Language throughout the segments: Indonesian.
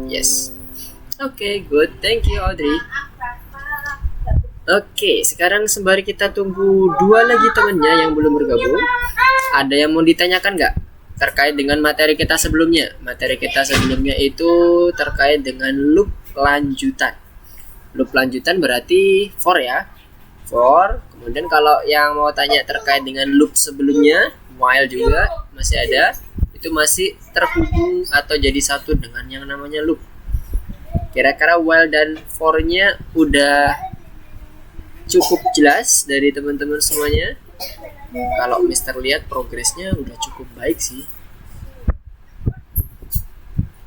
Yes. Oke, good. Thank you, Audrey. Oke, sekarang sembari kita tunggu dua lagi temennya yang belum bergabung, ada yang mau ditanyakan nggak terkait dengan materi kita sebelumnya? Materi kita sebelumnya itu terkait dengan loop lanjutan. Loop lanjutan berarti for ya, for. Kemudian kalau yang mau tanya terkait dengan loop sebelumnya, while juga masih ada, itu masih terhubung atau jadi satu dengan yang namanya loop. Kira-kira while dan for-nya udah cukup jelas dari teman-teman semuanya. Kalau Mister lihat progresnya udah cukup baik sih.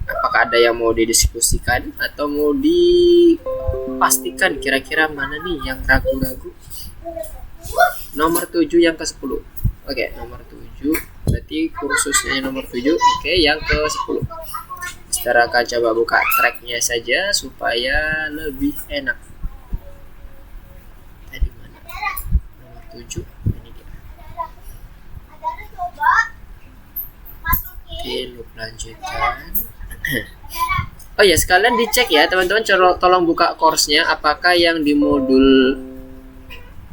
Apakah ada yang mau didiskusikan atau mau dipastikan kira-kira mana nih yang ragu-ragu? Nomor 7 yang ke-10. Oke, nomor 7 berarti kursusnya nomor 7. Oke, yang ke-10. Mister akan coba buka tracknya saja supaya lebih enak. 7 ini dia. Oke, loop lanjutan. Oh ya, sekalian dicek ya teman-teman, tolong buka course-nya apakah yang di modul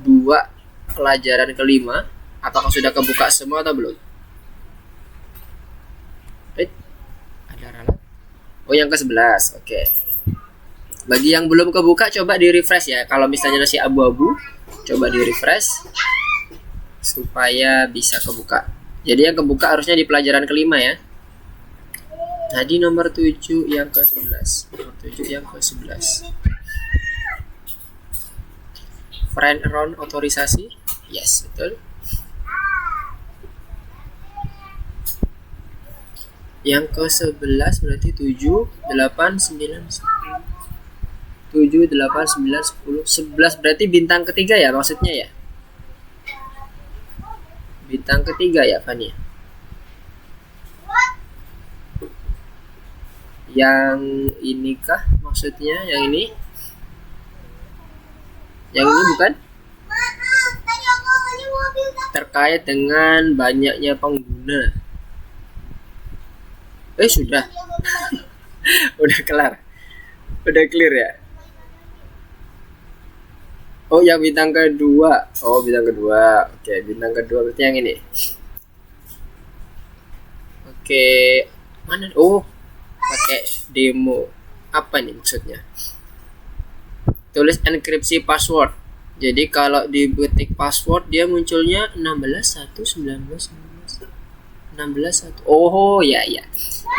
2 pelajaran kelima apakah sudah kebuka semua atau belum? Ada ralat. Oh, yang ke-11. Oke. Bagi yang belum kebuka coba di-refresh ya. Kalau misalnya masih abu-abu, coba di refresh supaya bisa kebuka. Jadi yang kebuka harusnya di pelajaran kelima ya. Tadi nomor 7 yang ke-11. Nomor 7 yang ke-11. Friend around otorisasi. Yes, betul. Yang ke-11 berarti 7, 8, 9, 10. 7, 8, 9, 10, 11 berarti bintang ketiga ya maksudnya ya. Bintang ketiga ya Fania. Yang ini kah maksudnya, yang ini? Yang ini bukan? Terkait dengan banyaknya pengguna. Sudah. Udah kelar. Udah clear ya. Oh, yang bintang kedua. Oh, bintang kedua. Oke, bintang kedua berarti yang ini. Oke, mana? Oh, pakai demo. Apa nih maksudnya? Tulis enkripsi password. Jadi kalau diketik password dia munculnya 16 1 Oh, ya ya.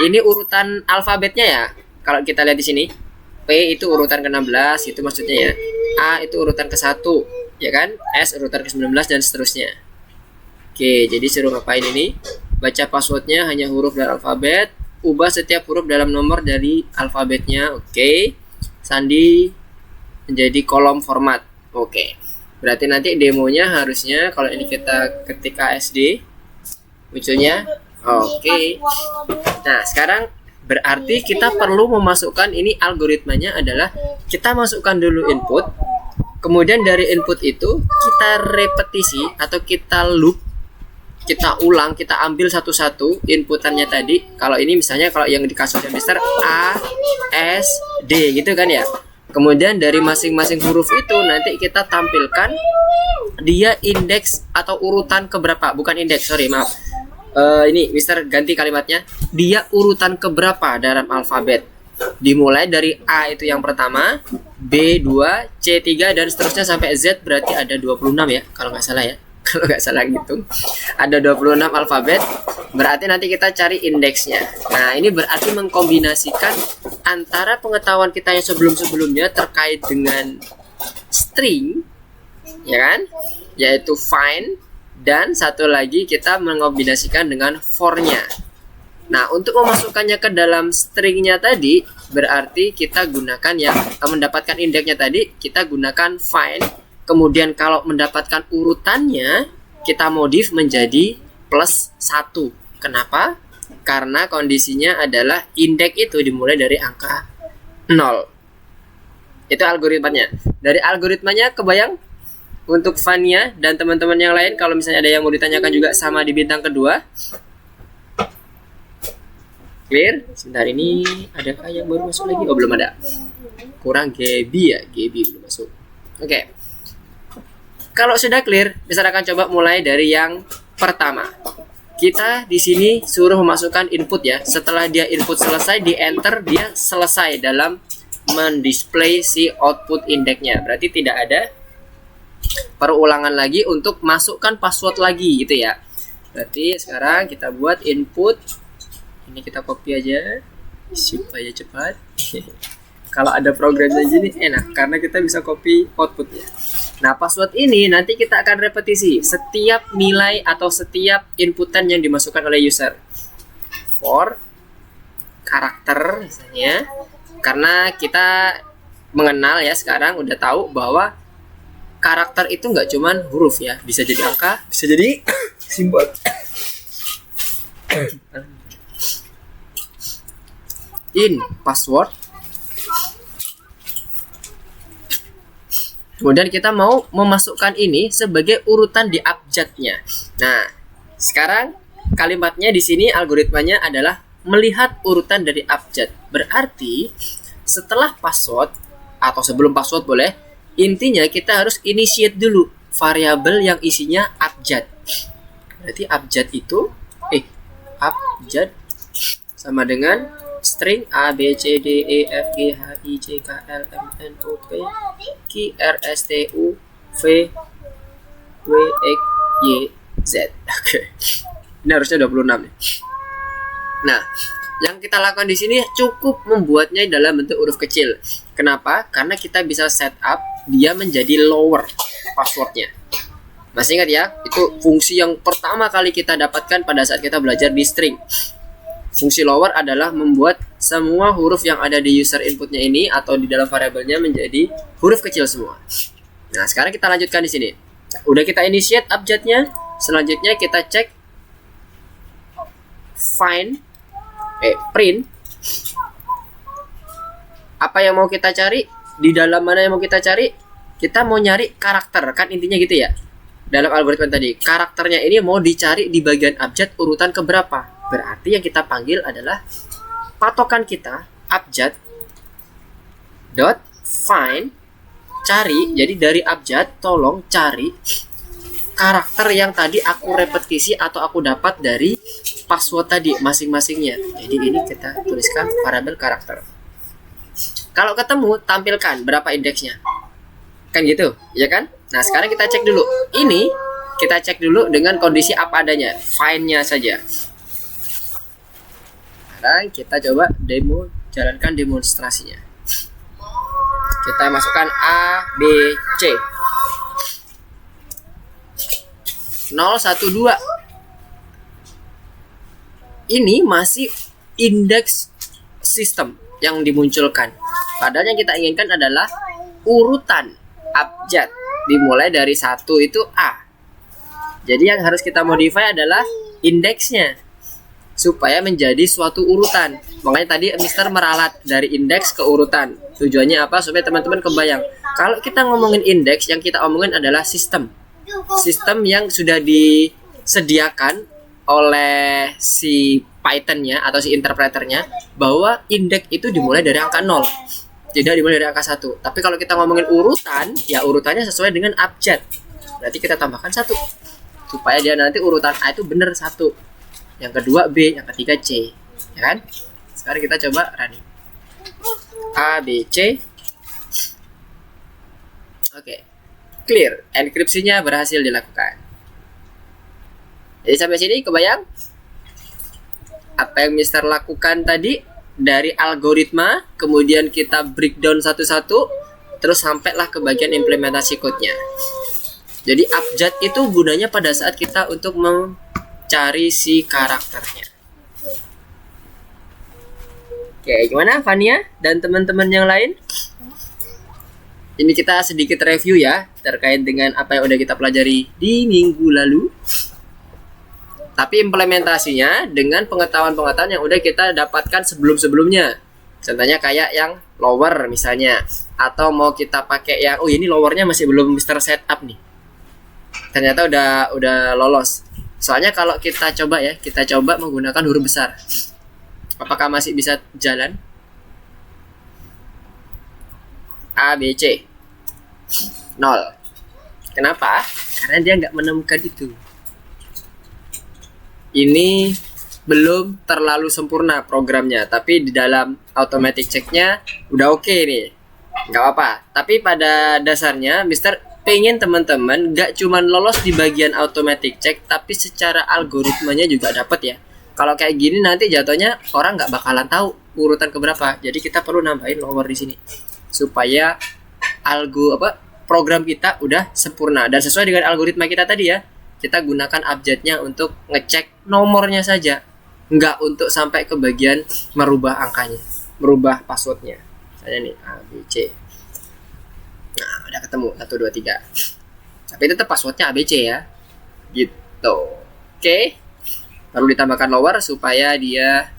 Ini urutan alfabetnya ya. Kalau kita lihat di sini, P itu urutan ke-16, itu maksudnya ya. A itu urutan ke-1, ya kan? S urutan ke-19 dan seterusnya. Oke, jadi suruh ngapain ini? Baca passwordnya hanya huruf dan alfabet, ubah setiap huruf dalam nomor dari alfabetnya. Oke. Sandi menjadi kolom format. Oke. Berarti nanti demonya harusnya kalau ini kita ketik ASD munculnya. Oke. Nah, sekarang berarti kita perlu memasukkan ini, algoritmanya adalah kita masukkan dulu input, kemudian dari input itu kita repetisi atau kita loop, kita ulang, kita ambil satu-satu inputannya tadi. Kalau ini misalnya kalau yang di kasusnya Mister A, S, D gitu kan ya. Kemudian dari masing-masing huruf itu nanti kita tampilkan dia indeks atau urutan keberapa, bukan indeks, sorry maaf. Ini Mister ganti kalimatnya, dia urutan keberapa dalam alfabet. Dimulai dari A itu yang pertama, B 2, C 3 dan seterusnya sampai Z, berarti ada 26 ya kalau nggak salah ya. Kalau nggak salah gitu. Ada 26 alfabet, berarti nanti kita cari indeksnya. Nah, ini berarti mengkombinasikan antara pengetahuan kita yang sebelum-sebelumnya terkait dengan string, ya kan? Yaitu find, dan satu lagi kita mengombinasikan dengan for-nya. Nah, untuk memasukkannya ke dalam stringnya tadi, berarti kita gunakan yang mendapatkan indeksnya tadi, kita gunakan find. Kemudian kalau mendapatkan urutannya, kita modif menjadi plus 1. Kenapa? Karena kondisinya adalah indeks itu dimulai dari angka 0. Itu algoritmanya. Dari algoritmanya kebayang? Untuk Fania dan teman-teman yang lain, kalau misalnya ada yang mau ditanyakan juga sama di bintang kedua. Clear? Sebentar, ini adakah yang baru masuk lagi? Oh, belum ada. Kurang Gaby ya, Gaby belum masuk. Oke. Kalau sudah clear, misalnya akan coba mulai dari yang pertama. Kita di sini suruh memasukkan input ya. Setelah dia input selesai, di enter, dia selesai dalam mendisplay si output indexnya. Berarti tidak ada perulangan lagi untuk masukkan password lagi gitu ya. Berarti sekarang kita buat input. Ini kita copy aja supaya cepat. Kalau ada programnya gini enak karena kita bisa copy outputnya. Nah, password ini nanti kita akan repetisi setiap nilai atau setiap inputan yang dimasukkan oleh user. For karakter misalnya, karena kita mengenal ya sekarang udah tahu bahwa karakter itu nggak cuman huruf ya, bisa jadi angka, bisa jadi simbol. In password. Kemudian kita mau memasukkan ini sebagai urutan di abjadnya. Nah, sekarang kalimatnya di sini algoritmanya adalah melihat urutan dari abjad. Berarti setelah password atau sebelum password boleh, intinya kita harus initiate dulu variabel yang isinya abjad. Berarti abjad itu abjad sama dengan string A B C D E F G H I J K L M N O P Q R S T U V W X Y Z. Oke. Ini harusnya 26 nih. Nah, yang kita lakukan di sini cukup membuatnya dalam bentuk huruf kecil. Kenapa? Karena kita bisa setup dia menjadi lower passwordnya. Masih ingat ya? Itu fungsi yang pertama kali kita dapatkan pada saat kita belajar di string. Fungsi lower adalah membuat semua huruf yang ada di user inputnya ini atau di dalam variabelnya menjadi huruf kecil semua. Nah, sekarang kita lanjutkan di sini. Udah kita initiate abjadnya, selanjutnya kita cek print apa yang mau kita cari, di dalam mana yang mau kita cari. Kita mau nyari karakter, kan intinya gitu ya. Dalam algoritma tadi, karakternya ini mau dicari di bagian abjad urutan keberapa. Berarti yang kita panggil adalah patokan kita abjad dot find cari. Jadi dari abjad tolong cari karakter yang tadi aku repetisi atau aku dapat dari password tadi masing-masingnya. Jadi ini kita tuliskan variabel karakter. Kalau ketemu tampilkan berapa indeksnya. Kan gitu, ya kan? Nah, sekarang kita cek dulu. Ini kita cek dulu dengan kondisi apa adanya, find-nya saja. Sekarang kita coba jalankan demonstrasinya. Kita masukkan A, B, C 0, 1, 2. Ini masih indeks sistem yang dimunculkan. Padahal yang kita inginkan adalah urutan abjad. Dimulai dari 1 itu A. Jadi yang harus kita modify adalah indeksnya supaya menjadi suatu urutan. Makanya tadi Mister meralat dari indeks ke urutan. Tujuannya apa? Supaya teman-teman kebayang. Kalau kita ngomongin indeks, yang kita omongin adalah sistem. Sistem yang sudah disediakan oleh si Python-nya atau si interpreternya bahwa indeks itu dimulai dari angka 0. Tidak dimulai dari angka 1. Tapi kalau kita ngomongin urutan, ya urutannya sesuai dengan abjad. Berarti kita tambahkan 1. Supaya dia nanti urutan A itu benar 1. Yang kedua B, yang ketiga C, ya kan? Sekarang kita coba running A, B, C. Oke, clear. Enkripsinya berhasil dilakukan. Jadi sampai sini kebayang apa yang Mister lakukan tadi dari algoritma, kemudian kita breakdown satu-satu, terus sampailah ke bagian implementasi code-nya. Jadi abjad itu gunanya pada saat kita untuk cari si karakternya. Oke, gimana Fania dan teman-teman yang lain? Ini kita sedikit review ya terkait dengan apa yang udah kita pelajari di minggu lalu. Tapi implementasinya dengan pengetahuan-pengetahuan yang udah kita dapatkan sebelum-sebelumnya. Contohnya kayak yang lower misalnya, atau mau kita pakai yang ini lowernya masih belum Mister setup nih. Ternyata udah lolos. Soalnya kalau kita coba menggunakan huruf besar. Apakah masih bisa jalan? A, B, C. 0. Kenapa? Karena dia nggak menemukan itu. Ini belum terlalu sempurna programnya, tapi di dalam automatic checknya udah oke nih, nggak apa-apa. Tapi pada dasarnya Mister pengen teman-teman nggak cuman lolos di bagian automatic check, tapi secara algoritmanya juga dapat ya. Kalau kayak gini nanti jatuhnya orang nggak bakalan tahu urutan keberapa. Jadi kita perlu nambahin lower di sini supaya program kita udah sempurna dan sesuai dengan algoritma kita tadi ya. Kita gunakan abjadnya untuk ngecek nomornya saja, nggak untuk sampai ke bagian merubah angkanya, merubah passwordnya. Saya nih A, B, C. Nah, udah ketemu 1, 2, 3. Tapi tetap passwordnya A, B, C ya. Gitu. Oke. Perlu ditambahkan lower supaya dia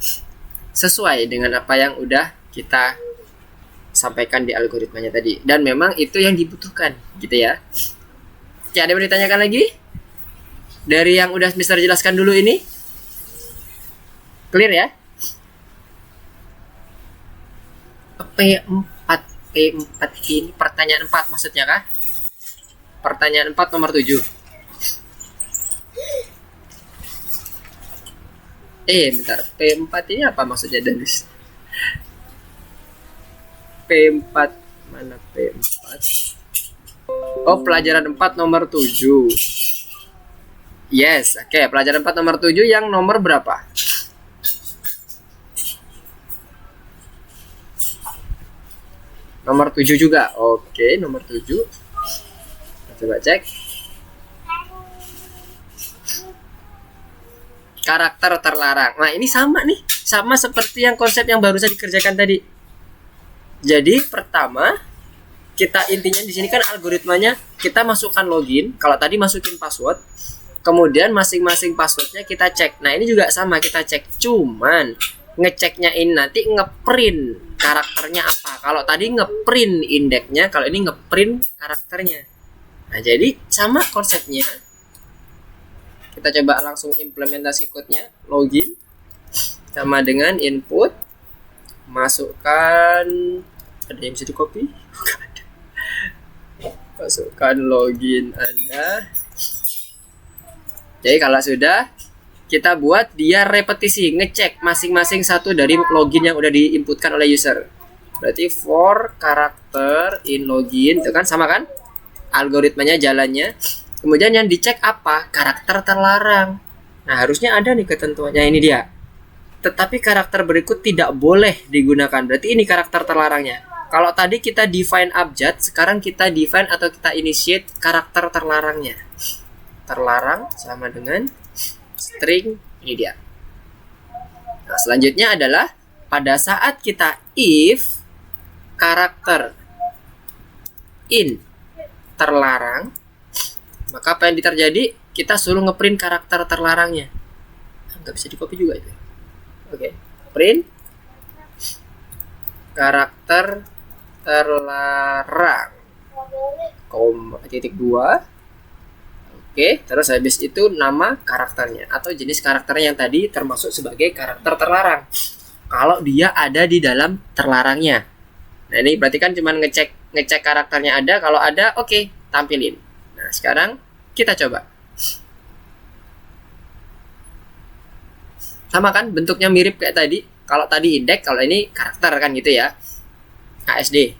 sesuai dengan apa yang udah kita sampaikan di algoritmanya tadi. Dan memang itu yang dibutuhkan, gitu ya. Oke, ada yang mau ditanyakan lagi? Dari yang udah Mister jelaskan dulu ini? Clear ya? P4 ini pertanyaan 4 maksudnya kah? Pertanyaan 4 nomor 7. Bentar. P4 ini apa maksudnya, Danis? P4 mana P4? Oh, pelajaran 4 nomor 7. Yes, oke. Pelajaran 4 nomor 7 yang nomor berapa? Nomor 7 juga. Oke, nomor 7. Kita coba cek. Karakter terlarang. Nah, ini sama nih. Sama seperti yang konsep yang baru saya dikerjakan tadi. Jadi, pertama, kita intinya di sini kan algoritmanya kita masukkan login. Kalau tadi masukin password, kemudian masing-masing passwordnya kita cek. Nah, ini juga sama kita cek. Cuman ngeceknya ini nanti ngeprint karakternya apa. Kalau tadi ngeprint indeksnya, kalau ini ngeprint karakternya. Nah, jadi sama konsepnya. Kita coba langsung implementasi code-nya. Login sama dengan input. Masukkan, ada yang bisa di copy? Masukkan login Anda. Jadi kalau sudah, kita buat dia repetisi, ngecek masing-masing satu dari login yang udah diinputkan oleh user. Berarti for karakter in login, itu kan sama kan? Algoritmanya jalannya. Kemudian yang dicek apa? Karakter terlarang. Nah, harusnya ada nih ketentuannya, ini dia. Tetapi karakter berikut tidak boleh digunakan. Berarti ini karakter terlarangnya. Kalau tadi kita define abjad, sekarang kita define atau kita initiate karakter terlarangnya. Terlarang sama dengan string, ini dia. Nah, selanjutnya adalah pada saat kita if karakter in terlarang, maka apa yang terjadi? Kita suruh ngeprint karakter terlarangnya. Nggak bisa di copy juga itu. Oke, print karakter terlarang, titik 2. Oke, terus habis itu nama karakternya atau jenis karakternya yang tadi termasuk sebagai karakter terlarang. Kalau dia ada di dalam terlarangnya. Nah, ini berarti kan cuma ngecek karakternya ada. Kalau ada, oke, tampilin. Nah, sekarang kita coba. Sama kan, bentuknya mirip kayak tadi. Kalau tadi indeks, kalau ini karakter kan gitu ya. ASD.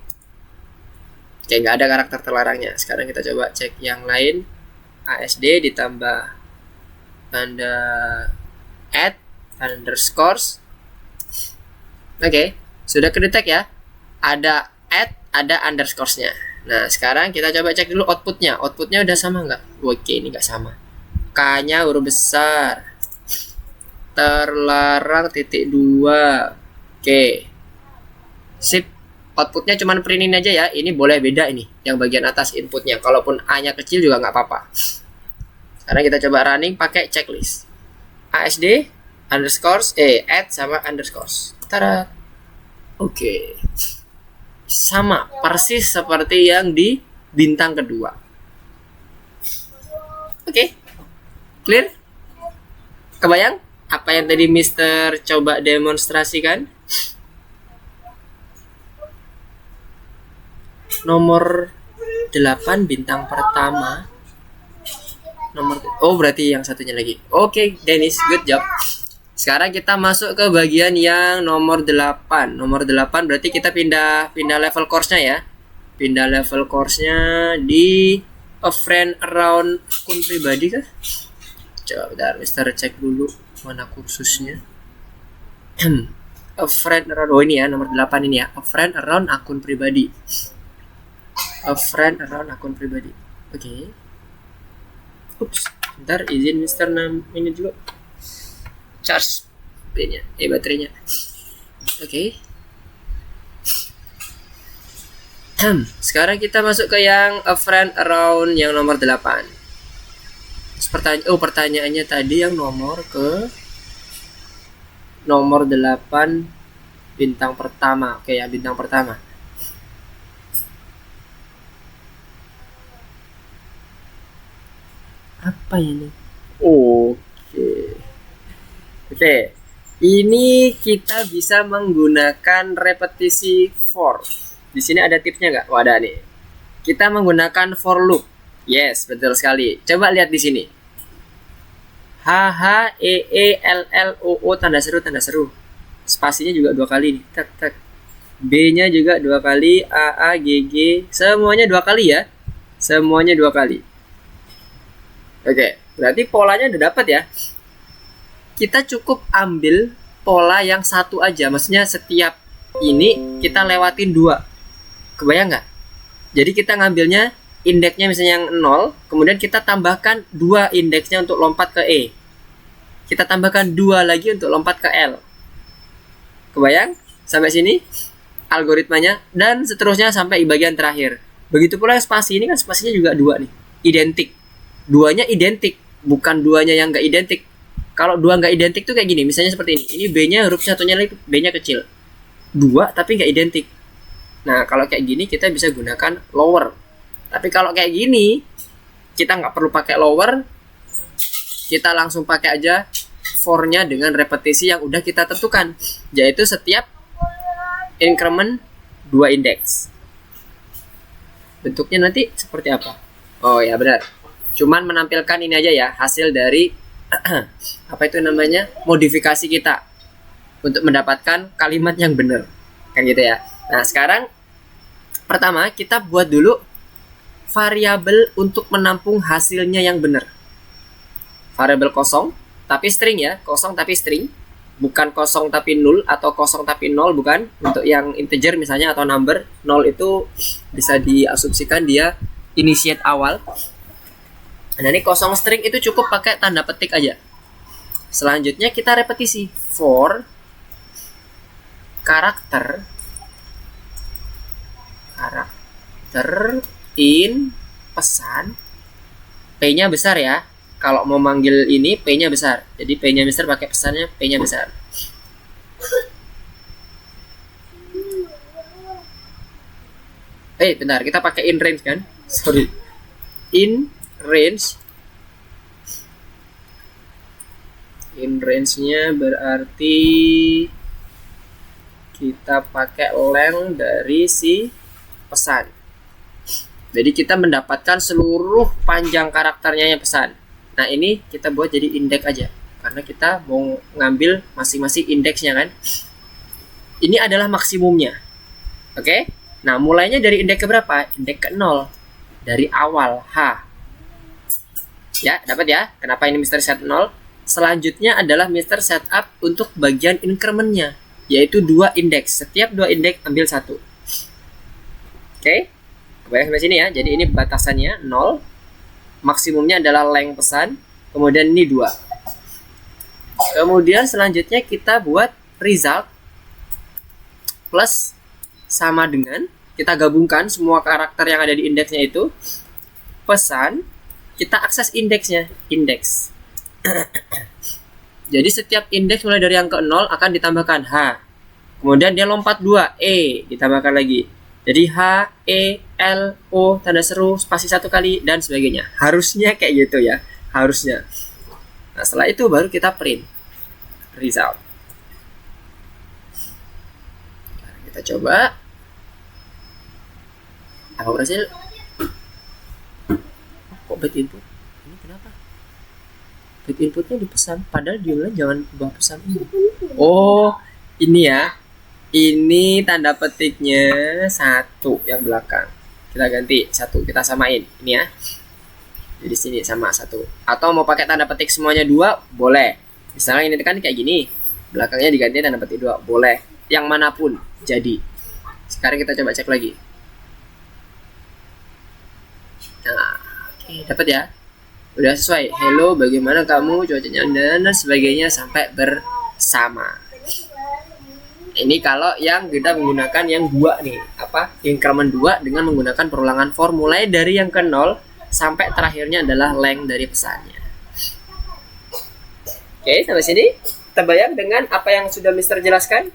Oke, nggak ada karakter terlarangnya. Sekarang kita coba cek yang lain. ASD ditambah tanda add underscores. Oke, sudah kedetek ya. Ada add, ada underscoresnya. Nah, sekarang kita coba cek dulu outputnya. Outputnya udah sama nggak? Oke, ini nggak sama. K-nya huruf besar. Terlarang titik 2. Oke. Sip. Outputnya cuma printin aja ya. Ini boleh beda ini. Yang bagian atas inputnya. Kalaupun A-nya kecil juga nggak apa-apa. Sekarang kita coba running pakai checklist. ASD underscores add sama underscores. Tada. Oke. Sama persis seperti yang di bintang kedua. Oke. Clear? Kebayang? Apa yang tadi Mister coba demonstrasikan? Nomor 8 bintang pertama. Berarti yang satunya lagi. Oke, Dennis, good job. Sekarang kita masuk ke bagian yang nomor 8. Nomor 8 berarti kita pindah level course-nya ya. Pindah level course-nya di a friend around akun pribadi kah? Coba bentar, Mister cek dulu mana kursusnya. A friend around, ini ya nomor 8 ini ya. A friend around akun pribadi. A friend around akun pribadi. Oke. Ups, bentar izin Mister ini dulu. Charge B-nya, baterainya. Oke. Sekarang kita masuk ke yang a friend around yang nomor 8. Pertanyaannya tadi yang nomor 8 bintang pertama. Oke ya, bintang pertama. Apa ini? Oke. Ini kita bisa menggunakan repetisi for. Di sini ada tipsnya nggak? Ada nih. Kita menggunakan for loop. Yes, betul sekali. Coba lihat di sini. HHEELLOO tanda seru. Spasinya juga 2 kali nih. Tak. B-nya juga 2 kali, AAGG semuanya 2 kali ya. Semuanya 2 kali. Oke, berarti polanya udah dapat ya. Kita cukup ambil pola yang satu aja. Maksudnya setiap ini kita lewatin 2. Kebayang nggak? Jadi kita ngambilnya indeksnya misalnya yang 0, kemudian kita tambahkan 2 indeksnya untuk lompat ke E. Kita tambahkan 2 lagi untuk lompat ke L. Kebayang? Sampai sini algoritmanya, dan seterusnya sampai bagian terakhir. Begitu pula yang spasi ini kan spasinya juga 2 nih, identik. 2-nya identik, bukan 2-nya yang nggak identik. Kalau 2 nggak identik tuh kayak gini, misalnya seperti ini. Ini B-nya huruf satunya lagi, B-nya kecil. 2 tapi nggak identik. Nah, kalau kayak gini kita bisa gunakan lower. Tapi kalau kayak gini, kita nggak perlu pakai lower. Kita langsung pakai aja for-nya dengan repetisi yang udah kita tentukan. Yaitu setiap increment 2 indeks. Bentuknya nanti seperti apa? Oh ya benar. Cuman menampilkan ini aja ya, hasil dari apa itu namanya, modifikasi kita untuk mendapatkan kalimat yang benar, kan gitu ya. Nah sekarang pertama kita buat dulu variabel untuk menampung hasilnya yang benar. Variabel kosong tapi string ya, kosong tapi string, bukan kosong tapi null atau kosong tapi nol, bukan. Untuk yang integer misalnya atau number, 0 itu bisa diasumsikan dia initiate awal. Nah ini kosong string itu cukup pakai tanda petik aja. Selanjutnya kita repetisi for karakter in pesan. P-nya besar ya. Kalau mau manggil ini P-nya besar. Jadi P-nya besar pakai pesannya P-nya besar. Bentar, kita pakai in range kan? Sorry. In range-nya berarti kita pakai length dari si pesan. Jadi kita mendapatkan seluruh panjang karakternya yang pesan. Nah ini kita buat jadi indeks aja, karena kita mau ngambil masing-masing indeksnya kan. Ini adalah maksimumnya. Oke? Nah mulainya dari indeks keberapa? Indeks ke 0. Dari awal H. Ya, dapat ya? Kenapa ini Mister set 0? Selanjutnya adalah Mister setup untuk bagian increment-nya, yaitu 2 indeks. Setiap 2 indeks ambil 1. Oke? Kebayang sampai sini ya. Jadi ini batasannya 0. Maksimumnya adalah length pesan. Kemudian ini 2. Kemudian selanjutnya kita buat result plus sama dengan, kita gabungkan semua karakter yang ada di indeksnya itu, pesan, kita akses indeksnya, indeks. Jadi setiap indeks mulai dari yang ke 0 akan ditambahkan H. Kemudian dia lompat 2, E, ditambahkan lagi. Jadi H, E, L, O, tanda seru, spasi 1 kali, dan sebagainya. Harusnya kayak gitu ya, harusnya. Nah setelah itu baru kita print. result. Sekarang kita coba. Apa berhasil? Kok bad input? Ini kenapa? Bad inputnya di pesan, padahal diulang jangan ubah pesan ini. Oh, ini ya. Ini tanda petiknya 1 yang belakang. Kita ganti 1, kita samain ini ya. Jadi sini sama 1. Atau mau pakai tanda petik semuanya 2, boleh. Misalnya ini kan kayak gini, belakangnya diganti tanda petik 2, boleh. Yang manapun jadi. Sekarang kita coba cek lagi. Nah, oke, dapat ya. Udah sesuai. Hello, bagaimana kamu, cuacanya, dan sebagainya sampai bersama. Ini kalau yang kita menggunakan yang 2 nih, apa? Increment 2 dengan menggunakan perulangan for mulai dari yang ke 0 sampai terakhirnya adalah length dari pesannya. Oke, sampai sini terbayang dengan apa yang sudah Mister jelaskan?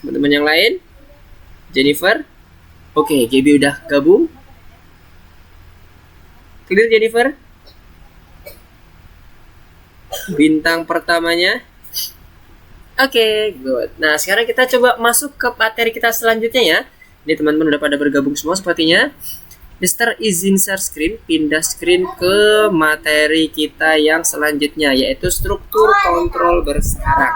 Teman-teman yang lain? Jennifer? Oke, JB udah gabung. Clear Jennifer? Bintang pertamanya. Oke, good. Nah, sekarang kita coba masuk ke materi kita selanjutnya ya. Ini teman-teman udah pada bergabung semua sepertinya. Mister izin share screen, pindah screen ke materi kita yang selanjutnya, yaitu struktur kontrol bersarang.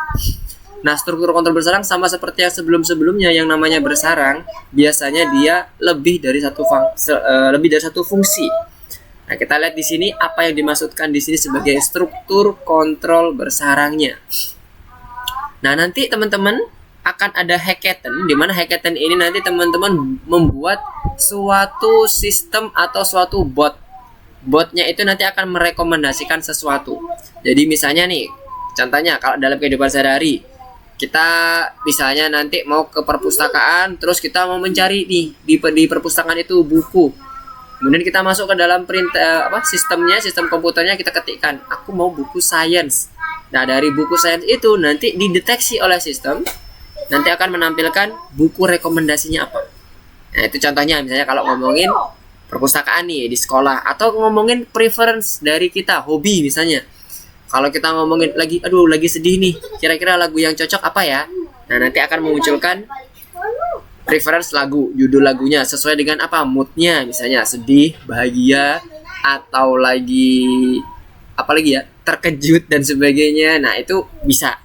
Nah, struktur kontrol bersarang sama seperti yang sebelum-sebelumnya, yang namanya bersarang biasanya dia lebih dari satu fungsi. Nah, kita lihat di sini apa yang dimaksudkan di sini sebagai struktur kontrol bersarangnya. Nah, nanti teman-teman akan ada hackathon, di mana hackathon ini nanti teman-teman membuat suatu sistem atau suatu bot. Botnya itu nanti akan merekomendasikan sesuatu. Jadi misalnya nih, contohnya kalau dalam kehidupan sehari-hari, kita misalnya nanti mau ke perpustakaan, terus kita mau mencari nih di perpustakaan itu buku. Kemudian kita masuk ke dalam sistem komputernya, kita ketikkan, aku mau buku sains. Nah, dari buku sains itu nanti dideteksi oleh sistem, nanti akan menampilkan buku rekomendasinya apa. Nah, itu contohnya misalnya kalau ngomongin perpustakaan nih di sekolah, atau ngomongin preference dari kita, hobi misalnya. Kalau kita ngomongin lagi sedih nih, kira-kira lagu yang cocok apa ya? Nah, nanti akan memunculkan preference lagu, judul lagunya sesuai dengan apa, moodnya, misalnya sedih, bahagia, atau lagi terkejut dan sebagainya. Nah, itu bisa.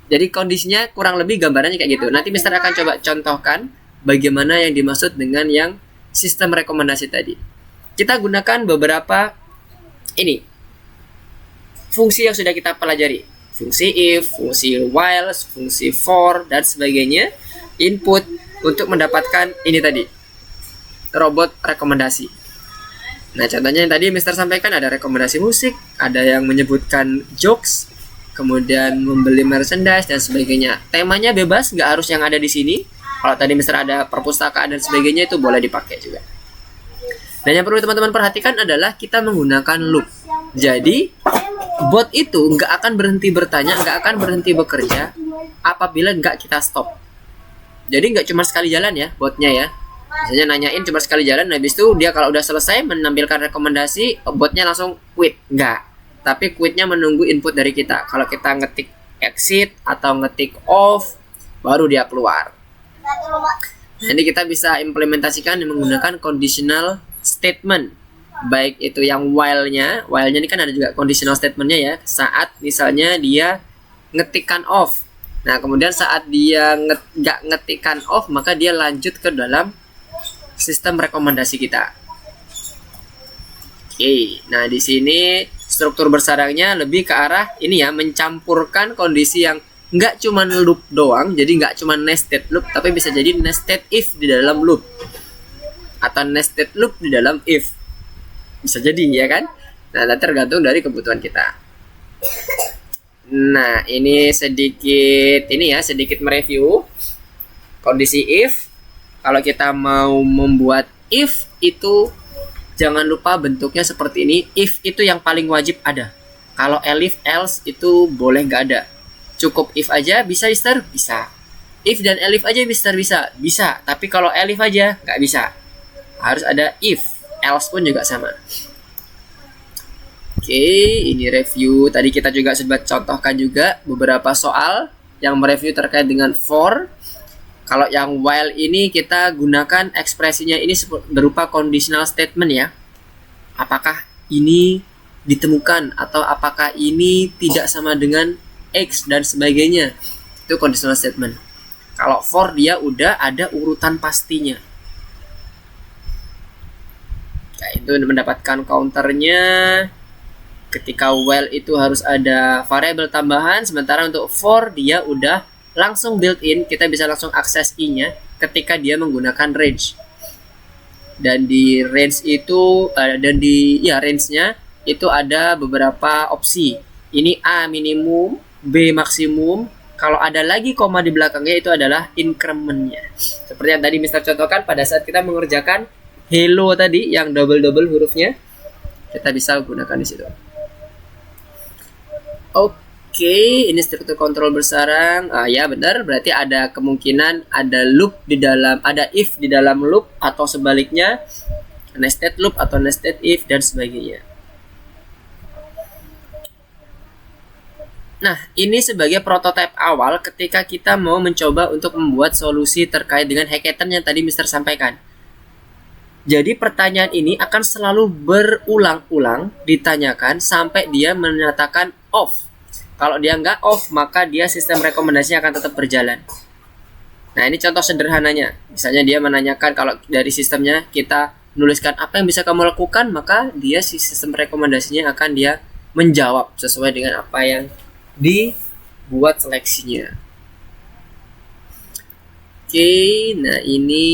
Jadi kondisinya kurang lebih gambarannya kayak gitu. Nanti Mister akan coba contohkan bagaimana yang dimaksud dengan yang sistem rekomendasi tadi. Kita gunakan beberapa fungsi yang sudah kita pelajari. Fungsi if, fungsi while, fungsi for, dan sebagainya. Input untuk mendapatkan ini tadi, robot rekomendasi. Nah, contohnya yang tadi Mister sampaikan, ada rekomendasi musik, ada yang menyebutkan jokes, kemudian membeli merchandise dan sebagainya. Temanya bebas, nggak harus yang ada di sini. Kalau tadi Mister ada perpustakaan dan sebagainya, itu boleh dipakai juga. Dan yang perlu teman-teman perhatikan adalah kita menggunakan loop. Jadi bot itu nggak akan berhenti bertanya, nggak akan berhenti bekerja apabila nggak kita stop. Jadi nggak cuma sekali jalan ya botnya ya. Misalnya nanyain cuma sekali jalan, habis itu dia kalau udah selesai menampilkan rekomendasi, botnya langsung quit. Enggak. Tapi quitnya menunggu input dari kita. Kalau kita ngetik exit atau ngetik off, baru dia keluar. Jadi kita bisa implementasikan menggunakan conditional statement. Baik itu yang while-nya ini kan ada juga conditional statement-nya ya. Saat misalnya dia ngetikkan off. Nah, kemudian saat dia nggak ngetikkan off, maka dia lanjut ke dalam sistem rekomendasi kita. Oke, nah di sini struktur bersarangnya lebih ke arah ini ya, mencampurkan kondisi yang nggak cuma loop doang, jadi nggak cuma nested loop, tapi bisa jadi nested if di dalam loop, atau nested loop di dalam if, bisa jadi ya kan. Nah, tergantung dari kebutuhan kita. Nah, ini sedikit mereview kondisi if. Kalau kita mau membuat if itu jangan lupa bentuknya seperti ini. If itu yang paling wajib ada. Kalau elif, else itu boleh nggak ada. Cukup if aja bisa Mister? Bisa. If dan elif aja Mister bisa? Bisa. Tapi kalau elif aja nggak bisa. Harus ada if. Else pun juga sama. Oke, ini review. Tadi kita juga sempat contohkan juga beberapa soal yang mereview terkait dengan for. Kalau yang while ini kita gunakan ekspresinya ini berupa conditional statement ya. Apakah ini ditemukan atau apakah ini tidak sama dengan X dan sebagainya. Itu conditional statement. Kalau for dia udah ada urutan pastinya. Nah, itu mendapatkan counternya. Ketika while itu harus ada variabel tambahan, sementara untuk for dia udah langsung built-in, kita bisa langsung akses i-nya ketika dia menggunakan range. Dan di range itu range-nya itu ada beberapa opsi. Ini A minimum, B maksimum. Kalau ada lagi koma di belakangnya itu adalah increment-nya. Seperti yang tadi Mister contohkan pada saat kita mengerjakan hello tadi yang double-double hurufnya, kita bisa gunakan di situ. Oke, ini struktur kontrol bersarang. Ya benar, berarti ada kemungkinan ada loop di dalam, ada if di dalam loop atau sebaliknya nested loop atau nested if dan sebagainya. Nah, ini sebagai prototipe awal ketika kita mau mencoba untuk membuat solusi terkait dengan hackathon yang tadi Mister sampaikan. Jadi pertanyaan ini akan selalu berulang-ulang ditanyakan sampai dia menyatakan off. Kalau dia nggak off, maka dia sistem rekomendasinya akan tetap berjalan. Nah, ini contoh sederhananya. Misalnya dia menanyakan kalau dari sistemnya kita menuliskan apa yang bisa kamu lakukan, maka dia sistem rekomendasinya akan dia menjawab sesuai dengan apa yang dibuat seleksinya. Oke, nah ini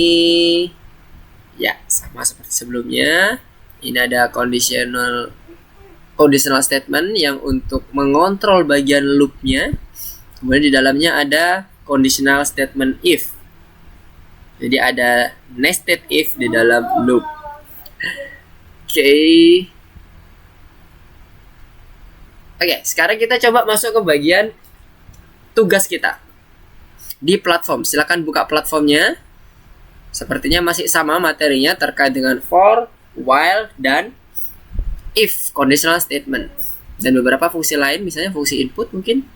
ya sama seperti sebelumnya. Ini ada conditional statement yang untuk mengontrol bagian loop-nya. Kemudian di dalamnya ada conditional statement if. Jadi ada nested if di dalam loop. Oke, sekarang kita coba masuk ke bagian tugas kita di platform. Silakan buka platformnya. Sepertinya masih sama materinya terkait dengan for, while, dan if conditional statement. Dan beberapa fungsi lain, misalnya fungsi input mungkin.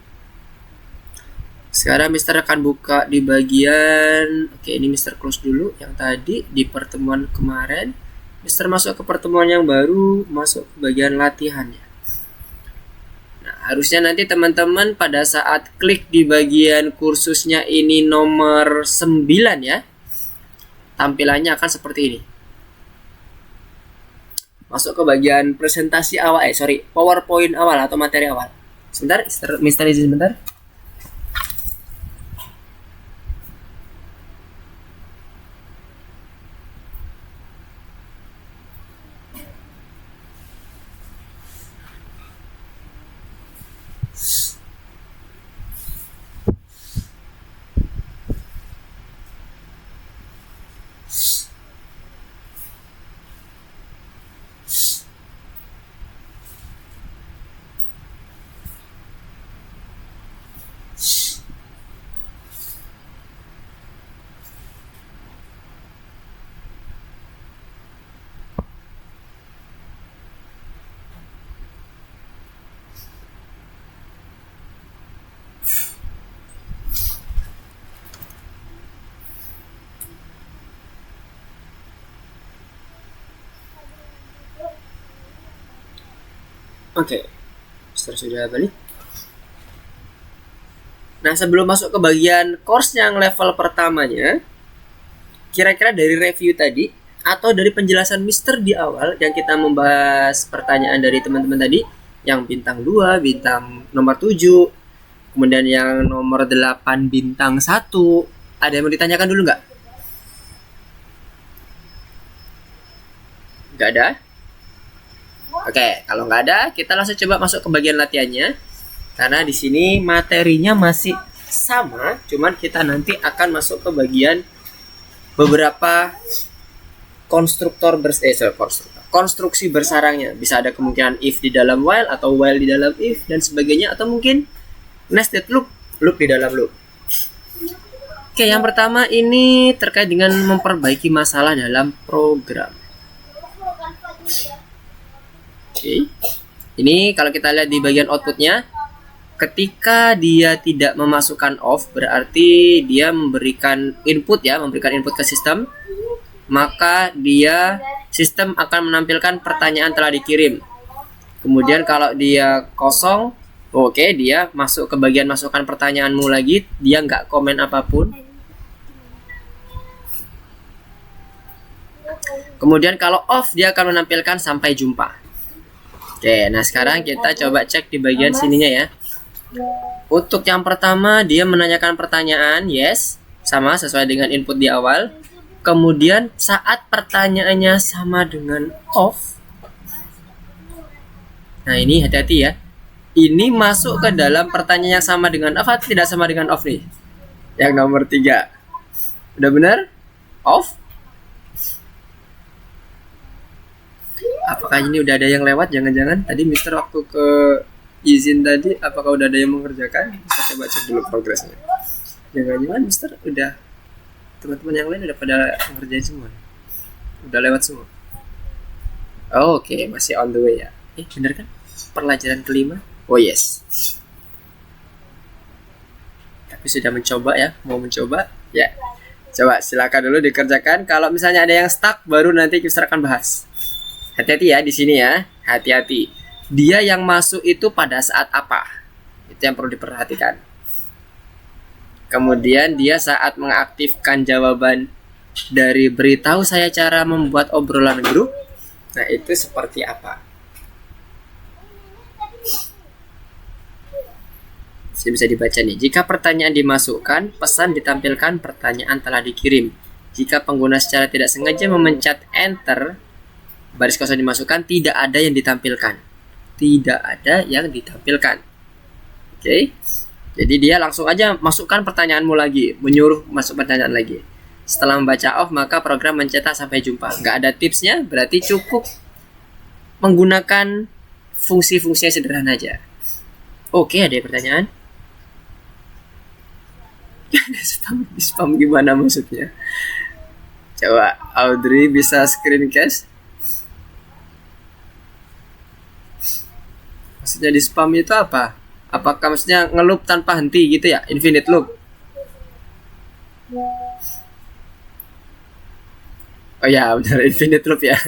Sekarang Mister akan buka di bagian, oke ini Mister close dulu yang tadi di pertemuan kemarin. Mister masuk ke pertemuan yang baru, masuk ke bagian latihannya. Harusnya nanti teman-teman pada saat klik di bagian kursusnya ini nomor 9 ya, tampilannya akan seperti ini. Masuk ke bagian presentasi awal, PowerPoint awal atau materi awal. Sebentar, Mister izin sebentar. Oke, Mister sudah balik. Nah, sebelum masuk ke bagian course yang level pertamanya, kira-kira dari review tadi atau dari penjelasan Mister di awal yang kita membahas pertanyaan dari teman-teman tadi, yang bintang 2, bintang nomor 7, kemudian yang nomor 8 bintang 1, ada yang mau ditanyakan dulu nggak? Nggak ada? Oke, kalau nggak ada, kita langsung coba masuk ke bagian latihannya. Karena di sini materinya masih sama, cuman kita nanti akan masuk ke bagian beberapa konstruksi bersarangnya. Bisa ada kemungkinan if di dalam while atau while di dalam if dan sebagainya, atau mungkin nested loop di dalam loop. Oke, yang pertama ini terkait dengan memperbaiki masalah dalam program. Oke. Ini kalau kita lihat di bagian outputnya, ketika dia tidak memasukkan off, berarti dia memberikan input ya, memberikan input ke sistem, maka sistem akan menampilkan pertanyaan telah dikirim. Kemudian kalau dia kosong, oke, dia masuk ke bagian masukkan pertanyaanmu lagi, dia nggak komen apapun. Kemudian kalau off, dia akan menampilkan sampai jumpa. Oke, nah sekarang kita coba cek di bagian sininya ya. Untuk yang pertama, dia menanyakan pertanyaan, yes, sama sesuai dengan input di awal. Kemudian saat pertanyaannya sama dengan off, nah ini hati-hati ya. Ini masuk ke dalam pertanyaan yang sama dengan off atau tidak sama dengan off nih? Yang nomor 3. Udah benar? Off? Apakah ini udah ada yang lewat? Jangan-jangan tadi Mister waktu ke izin tadi, apakah udah ada yang mengerjakan? Kita coba cek dulu progresnya. Jangan-jangan Mister udah, teman-teman yang lain udah pada ngerjain semua, udah lewat semua. Oke, masih on the way ya. Bener kan? Pelajaran kelima. Oh yes. Tapi sudah mencoba ya, mau mencoba ya. Coba silakan dulu dikerjakan. Kalau misalnya ada yang stuck, baru nanti Mister akan bahas. Hati-hati ya di sini ya, hati-hati. Dia yang masuk itu pada saat apa? Itu yang perlu diperhatikan. Kemudian dia saat mengaktifkan jawaban dari beritahu saya cara membuat obrolan grup. Nah, itu seperti apa? Jadi bisa dibaca nih. Jika pertanyaan dimasukkan, pesan ditampilkan, pertanyaan telah dikirim. Jika pengguna secara tidak sengaja memencet enter, baris kosong dimasukkan, tidak ada yang ditampilkan. Tidak ada yang ditampilkan. Oke. Jadi dia langsung aja masukkan pertanyaanmu lagi, menyuruh masuk pertanyaan lagi. Setelah membaca off, maka program mencetak sampai jumpa. Nggak ada tipsnya, berarti cukup menggunakan fungsi-fungsi yang sederhana aja. Oke, ada pertanyaan? spam gimana maksudnya? Coba Audrey bisa screencast. Maksudnya di spam itu apa? Apakah maksudnya ngeloop tanpa henti gitu ya? Infinite loop? Oh ya, benar, infinite loop ya.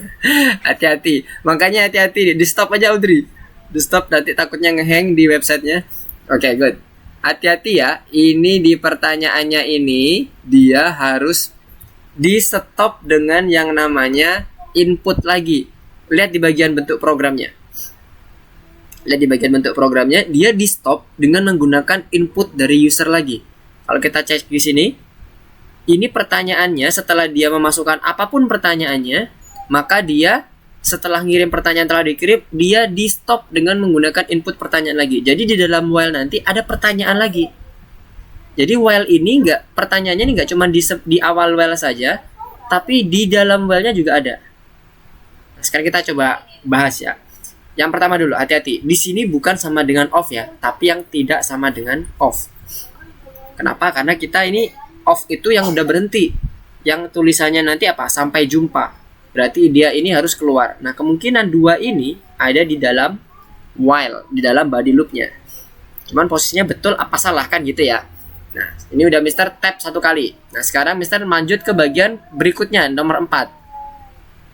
Hati-hati. Makanya hati-hati. Di stop aja Audrey. Di stop, nanti takutnya ngehang di websitenya. Oke, good. Hati-hati ya. Ini di pertanyaannya ini, dia harus di stop dengan yang namanya input lagi. Lihat di bagian bentuk programnya. Lihat di bagian bentuk programnya, dia di stop dengan menggunakan input dari user lagi. Kalau kita cek di sini, ini pertanyaannya setelah dia memasukkan apapun pertanyaannya, maka dia setelah ngirim pertanyaan telah dikirim, dia di stop dengan menggunakan input pertanyaan lagi. Jadi di dalam while nanti ada pertanyaan lagi. Jadi while ini pertanyaannya ini nggak cuma di awal while saja, tapi di dalam while-nya juga ada. Nah, sekarang kita coba bahas ya. Yang pertama dulu, hati-hati. Di sini bukan sama dengan off ya, tapi yang tidak sama dengan off. Kenapa? Karena kita ini off itu yang udah berhenti. Yang tulisannya nanti apa? Sampai jumpa. Berarti dia ini harus keluar. Nah, kemungkinan dua ini ada di dalam while, di dalam body loop-nya. Cuman posisinya betul apa salah kan gitu ya. Nah, ini udah Mister tap satu kali. Nah, sekarang Mister lanjut ke bagian berikutnya, nomor 4.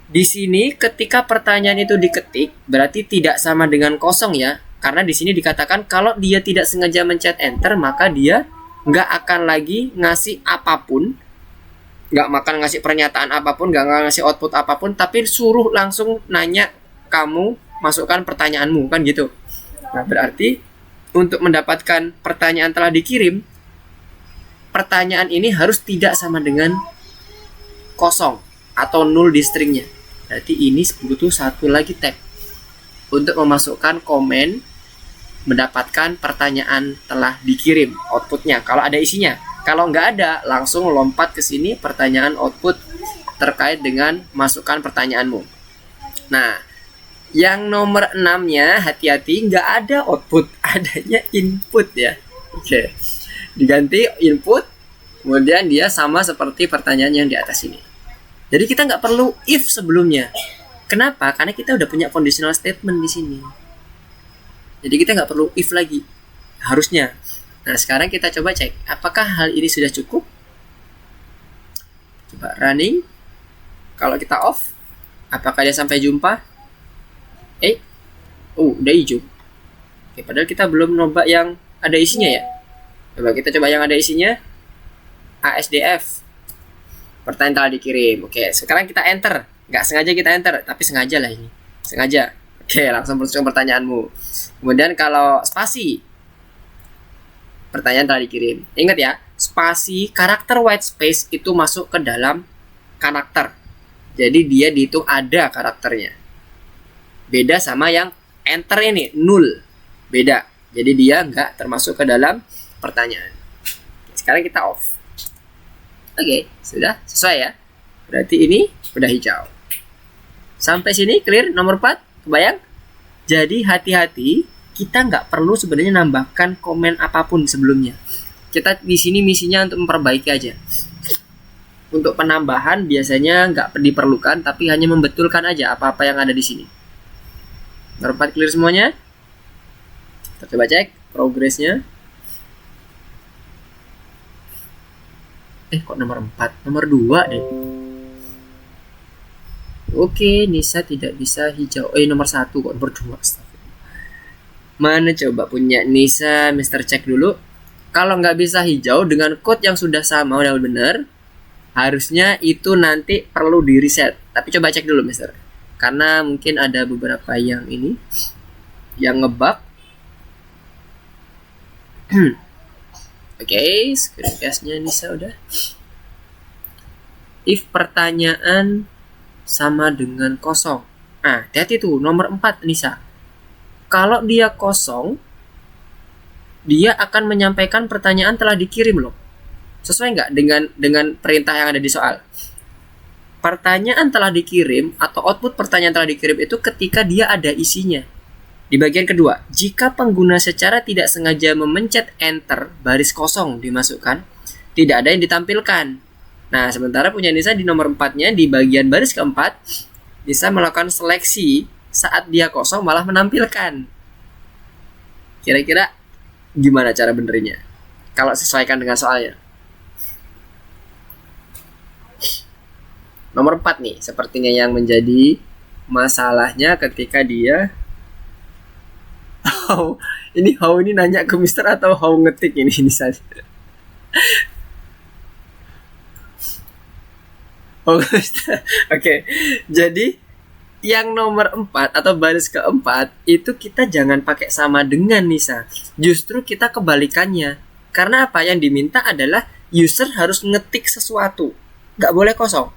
Di sini ketika pertanyaan itu diketik, berarti tidak sama dengan kosong ya. Karena di sini dikatakan kalau dia tidak sengaja mencet enter, maka dia nggak akan lagi ngasih apapun, nggak makan ngasih pernyataan apapun, nggak ngasih output apapun, tapi suruh langsung nanya kamu masukkan pertanyaanmu kan gitu. Nah, berarti untuk mendapatkan pertanyaan telah dikirim, pertanyaan ini harus tidak sama dengan kosong atau null di stringnya. Berarti ini butuh satu lagi tab untuk memasukkan komen mendapatkan pertanyaan telah dikirim outputnya kalau ada isinya. Kalau nggak ada, langsung lompat ke sini pertanyaan output terkait dengan masukkan pertanyaanmu. Nah, yang nomor 6-nya hati-hati, nggak ada output, adanya input ya. Oke, diganti input, kemudian dia sama seperti pertanyaan yang di atas ini. Jadi kita nggak perlu if sebelumnya. Kenapa? Karena kita udah punya conditional statement di sini. Jadi kita nggak perlu if lagi, harusnya. Nah sekarang kita coba cek apakah hal ini sudah cukup. Coba running. Kalau kita off, apakah dia sampai jumpa? Udah hijau. Oke, padahal kita belum nyoba yang ada isinya ya. Coba kita coba yang ada isinya. ASDF. Pertanyaan telah dikirim. Oke, sekarang kita enter. Nggak sengaja kita enter, tapi sengaja lah ini. Sengaja. Oke, langsung masuk pertanyaanmu. Kemudian kalau spasi, pertanyaan telah dikirim. Ingat ya, spasi karakter white space itu masuk ke dalam karakter. Jadi dia dihitung ada karakternya. Beda sama yang enter ini, null. Beda. Jadi dia nggak termasuk ke dalam pertanyaan. Sekarang kita off. Oke, sudah sesuai ya. Berarti ini udah hijau. Sampai sini clear nomor 4, kebayang? Jadi hati-hati, kita nggak perlu sebenarnya nambahkan komen apapun sebelumnya. Kita di sini misinya untuk memperbaiki aja. Untuk penambahan biasanya nggak diperlukan, tapi hanya membetulkan aja apa-apa yang ada di sini. Nomor 4 clear semuanya. Kita coba cek progresnya. Kok nomor 4? Nomor 2 deh. Oke, Nisa tidak bisa hijau. Nomor 1 kok nomor 2. Mana coba punya Nisa, Mister cek dulu. Kalau nggak bisa hijau dengan code yang sudah sama, udah bener, harusnya itu nanti perlu di reset. Tapi coba cek dulu Mister. Karena mungkin ada beberapa yang ini yang ngebug. Oke, screencast-nya Nisa udah. If pertanyaan sama dengan kosong. Nah, hati-hati tuh nomor 4 Nisa. Kalau dia kosong, dia akan menyampaikan pertanyaan telah dikirim loh. Sesuai nggak dengan perintah yang ada di soal? Pertanyaan telah dikirim atau output pertanyaan telah dikirim itu ketika dia ada isinya. Di bagian kedua, jika pengguna secara tidak sengaja memencet enter, baris kosong dimasukkan, tidak ada yang ditampilkan. Nah, sementara punya Nisa di nomor 4-nya, di bagian baris keempat, Nisa melakukan seleksi saat dia kosong malah menampilkan. Kira-kira gimana cara benerinya? Kalau sesuaikan dengan soalnya. Nomor 4 nih, sepertinya yang menjadi masalahnya ketika dia how ini nanya ke Mister atau how ngetik ini misalnya. Oke. Jadi yang nomor 4 atau baris keempat itu kita jangan pakai sama dengan Nisa. Justru kita kebalikannya. Karena apa yang diminta adalah user harus ngetik sesuatu. Nggak boleh kosong.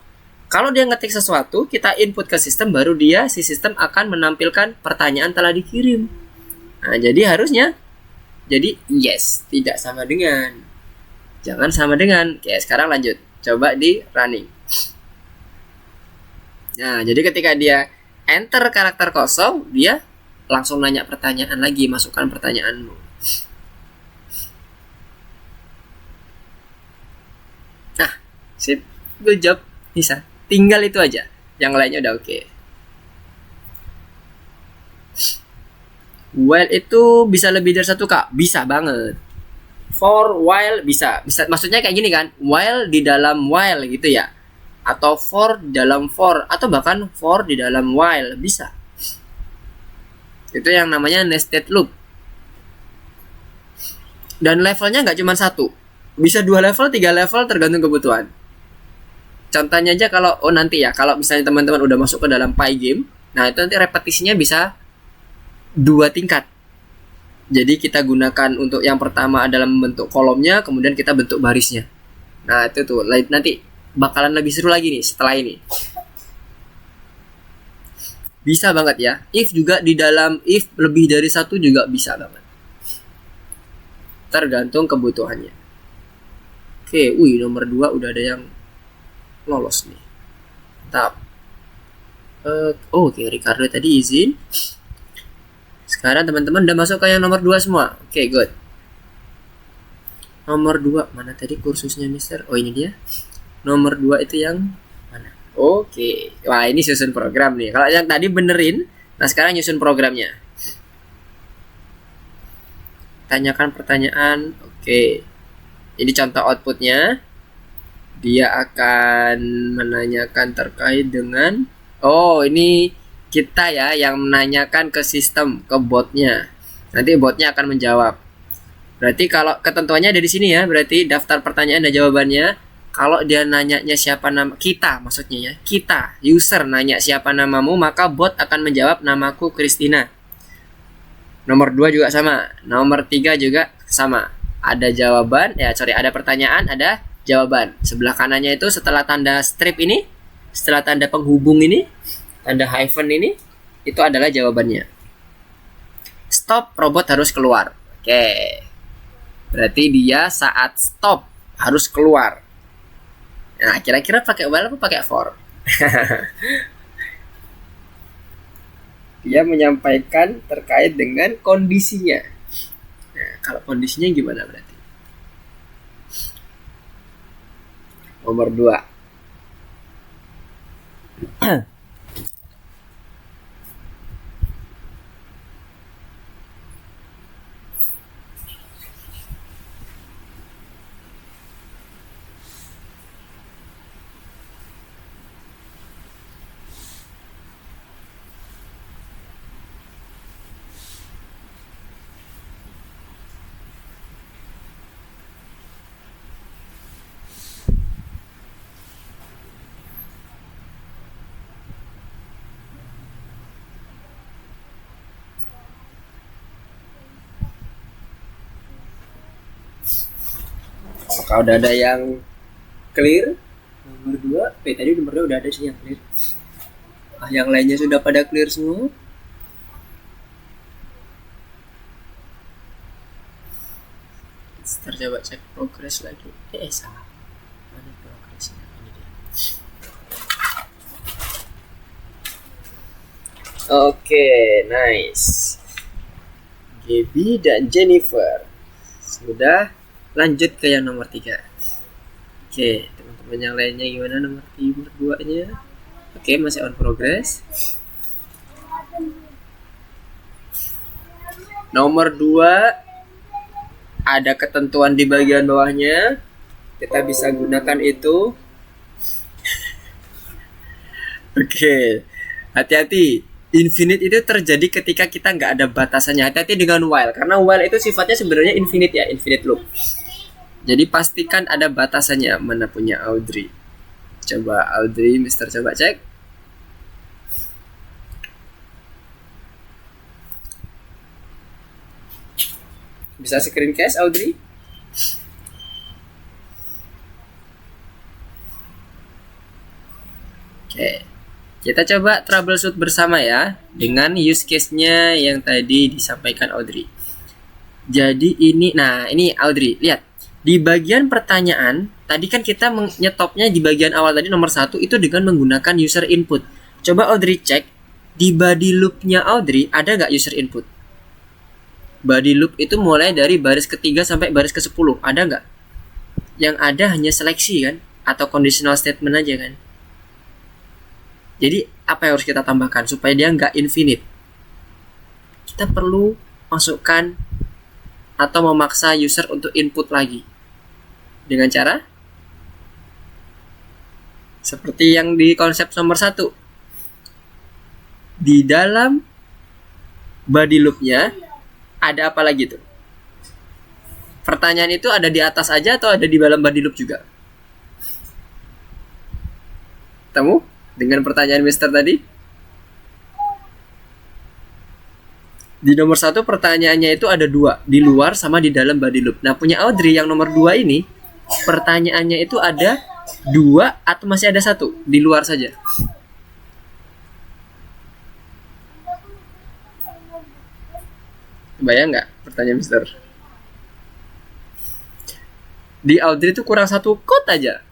Kalau dia ngetik sesuatu, kita input ke sistem, baru si sistem akan menampilkan pertanyaan telah dikirim. Nah, jadi harusnya yes, tidak sama dengan. Jangan sama dengan. Oke, sekarang lanjut. Coba di running. Nah, jadi ketika dia enter karakter kosong, dia langsung nanya pertanyaan lagi, masukkan pertanyaanmu. Nah, sip. Good job, Nisa. Tinggal itu aja. Yang lainnya udah oke. While itu bisa lebih dari 1 Kak? Bisa banget. For while bisa. Maksudnya kayak gini kan? While di dalam while gitu ya. Atau for di dalam for. Atau bahkan for di dalam while. Bisa. Itu yang namanya nested loop. Dan levelnya nggak cuma 1. Bisa 2 level, 3 level tergantung kebutuhan. Contohnya aja kalau kalau misalnya teman-teman udah masuk ke dalam Pygame, nah itu nanti repetisinya bisa 2 tingkat. Jadi kita gunakan untuk yang pertama adalah membentuk kolomnya, kemudian kita bentuk barisnya. Nah itu tuh nanti bakalan lebih seru lagi nih setelah ini. Bisa banget ya. If juga di dalam if lebih dari 1 juga bisa banget. Tergantung kebutuhannya. Oke, nomor 2 udah ada yang lolos nih. Tap. Oke, Ricardo tadi izin. Sekarang teman-teman udah masuk ke yang nomor 2 semua. Oke, good. Nomor 2 mana tadi kursusnya Mister? Oh, ini dia. Nomor 2 itu yang mana? Oke. Wah, ini susun program nih. Kalau yang tadi benerin, nah sekarang nyusun programnya. tanyakan pertanyaan. Oke. Ini contoh outputnya. Dia akan menanyakan terkait dengan, oh ini kita ya yang menanyakan ke sistem, ke botnya. Nanti botnya akan menjawab. Berarti kalau ketentuannya ada di sini ya, berarti daftar pertanyaan dan jawabannya. Kalau dia nanyanya siapa nama kita, maksudnya ya, kita user nanya siapa namamu, maka bot akan menjawab namaku Christina. Nomor 2 juga sama, nomor 3 juga sama. Ada jawaban, ada pertanyaan, ada jawaban. Sebelah kanannya itu setelah tanda strip ini, setelah tanda penghubung ini, tanda hyphen ini, itu adalah jawabannya. Stop, robot harus keluar. Oke. Berarti dia saat stop harus keluar. Nah, kira-kira pakai while apa pakai for? Dia menyampaikan terkait dengan kondisinya. Nah, kalau kondisinya gimana berarti? Nomor 2. Apakah udah ada yang clear? Nomor 2, tadi nomor 2 udah ada sih yang clear. Yang lainnya sudah pada clear semua? Ntar coba cek progress lagi. Salah. Mana progressnya? Ini dia. Oke, nice. Gaby dan Jennifer sudah. Lanjut ke yang nomor 3. Oke, teman-teman yang lainnya gimana nomor 2-nya? Oke, masih on progress. Nomor 2 ada ketentuan di bagian bawahnya. Kita bisa gunakan itu. Oke, hati-hati. Infinite itu terjadi ketika kita nggak ada batasannya. Hati-hati dengan while, karena while itu sifatnya sebenarnya infinite ya, infinite loop. Jadi pastikan ada batasannya. Mana punya Audrey? Coba Audrey, Mister coba cek. Bisa screencast Audrey? Oke. Kita coba troubleshoot bersama ya dengan use case-nya yang tadi disampaikan Audrey. Jadi ini, nah ini Audrey, lihat. Di bagian pertanyaan, tadi kan kita menyetopnya di bagian awal tadi nomor 1 itu dengan menggunakan user input. Coba Audrey cek, di body loop-nya Audrey ada nggak user input? Body loop itu mulai dari baris ke-3 sampai baris ke-10, ada nggak? Yang ada hanya seleksi kan? Atau conditional statement aja kan? Jadi apa yang harus kita tambahkan supaya dia nggak infinite? Kita perlu masukkan atau memaksa user untuk input lagi. Dengan cara seperti yang di konsep nomor 1. Di dalam body loop-nya ada apa lagi tuh? Pertanyaan itu ada di atas aja atau ada di dalam body loop juga? Temu dengan pertanyaan Mister tadi? Di nomor 1 pertanyaannya itu ada 2, di luar sama di dalam body loop. Nah, punya Audrey yang nomor 2 ini, pertanyaannya itu ada 2 atau masih ada 1 di luar saja? Bayang nggak pertanyaan Mister? Di Audrey itu kurang 1 code aja.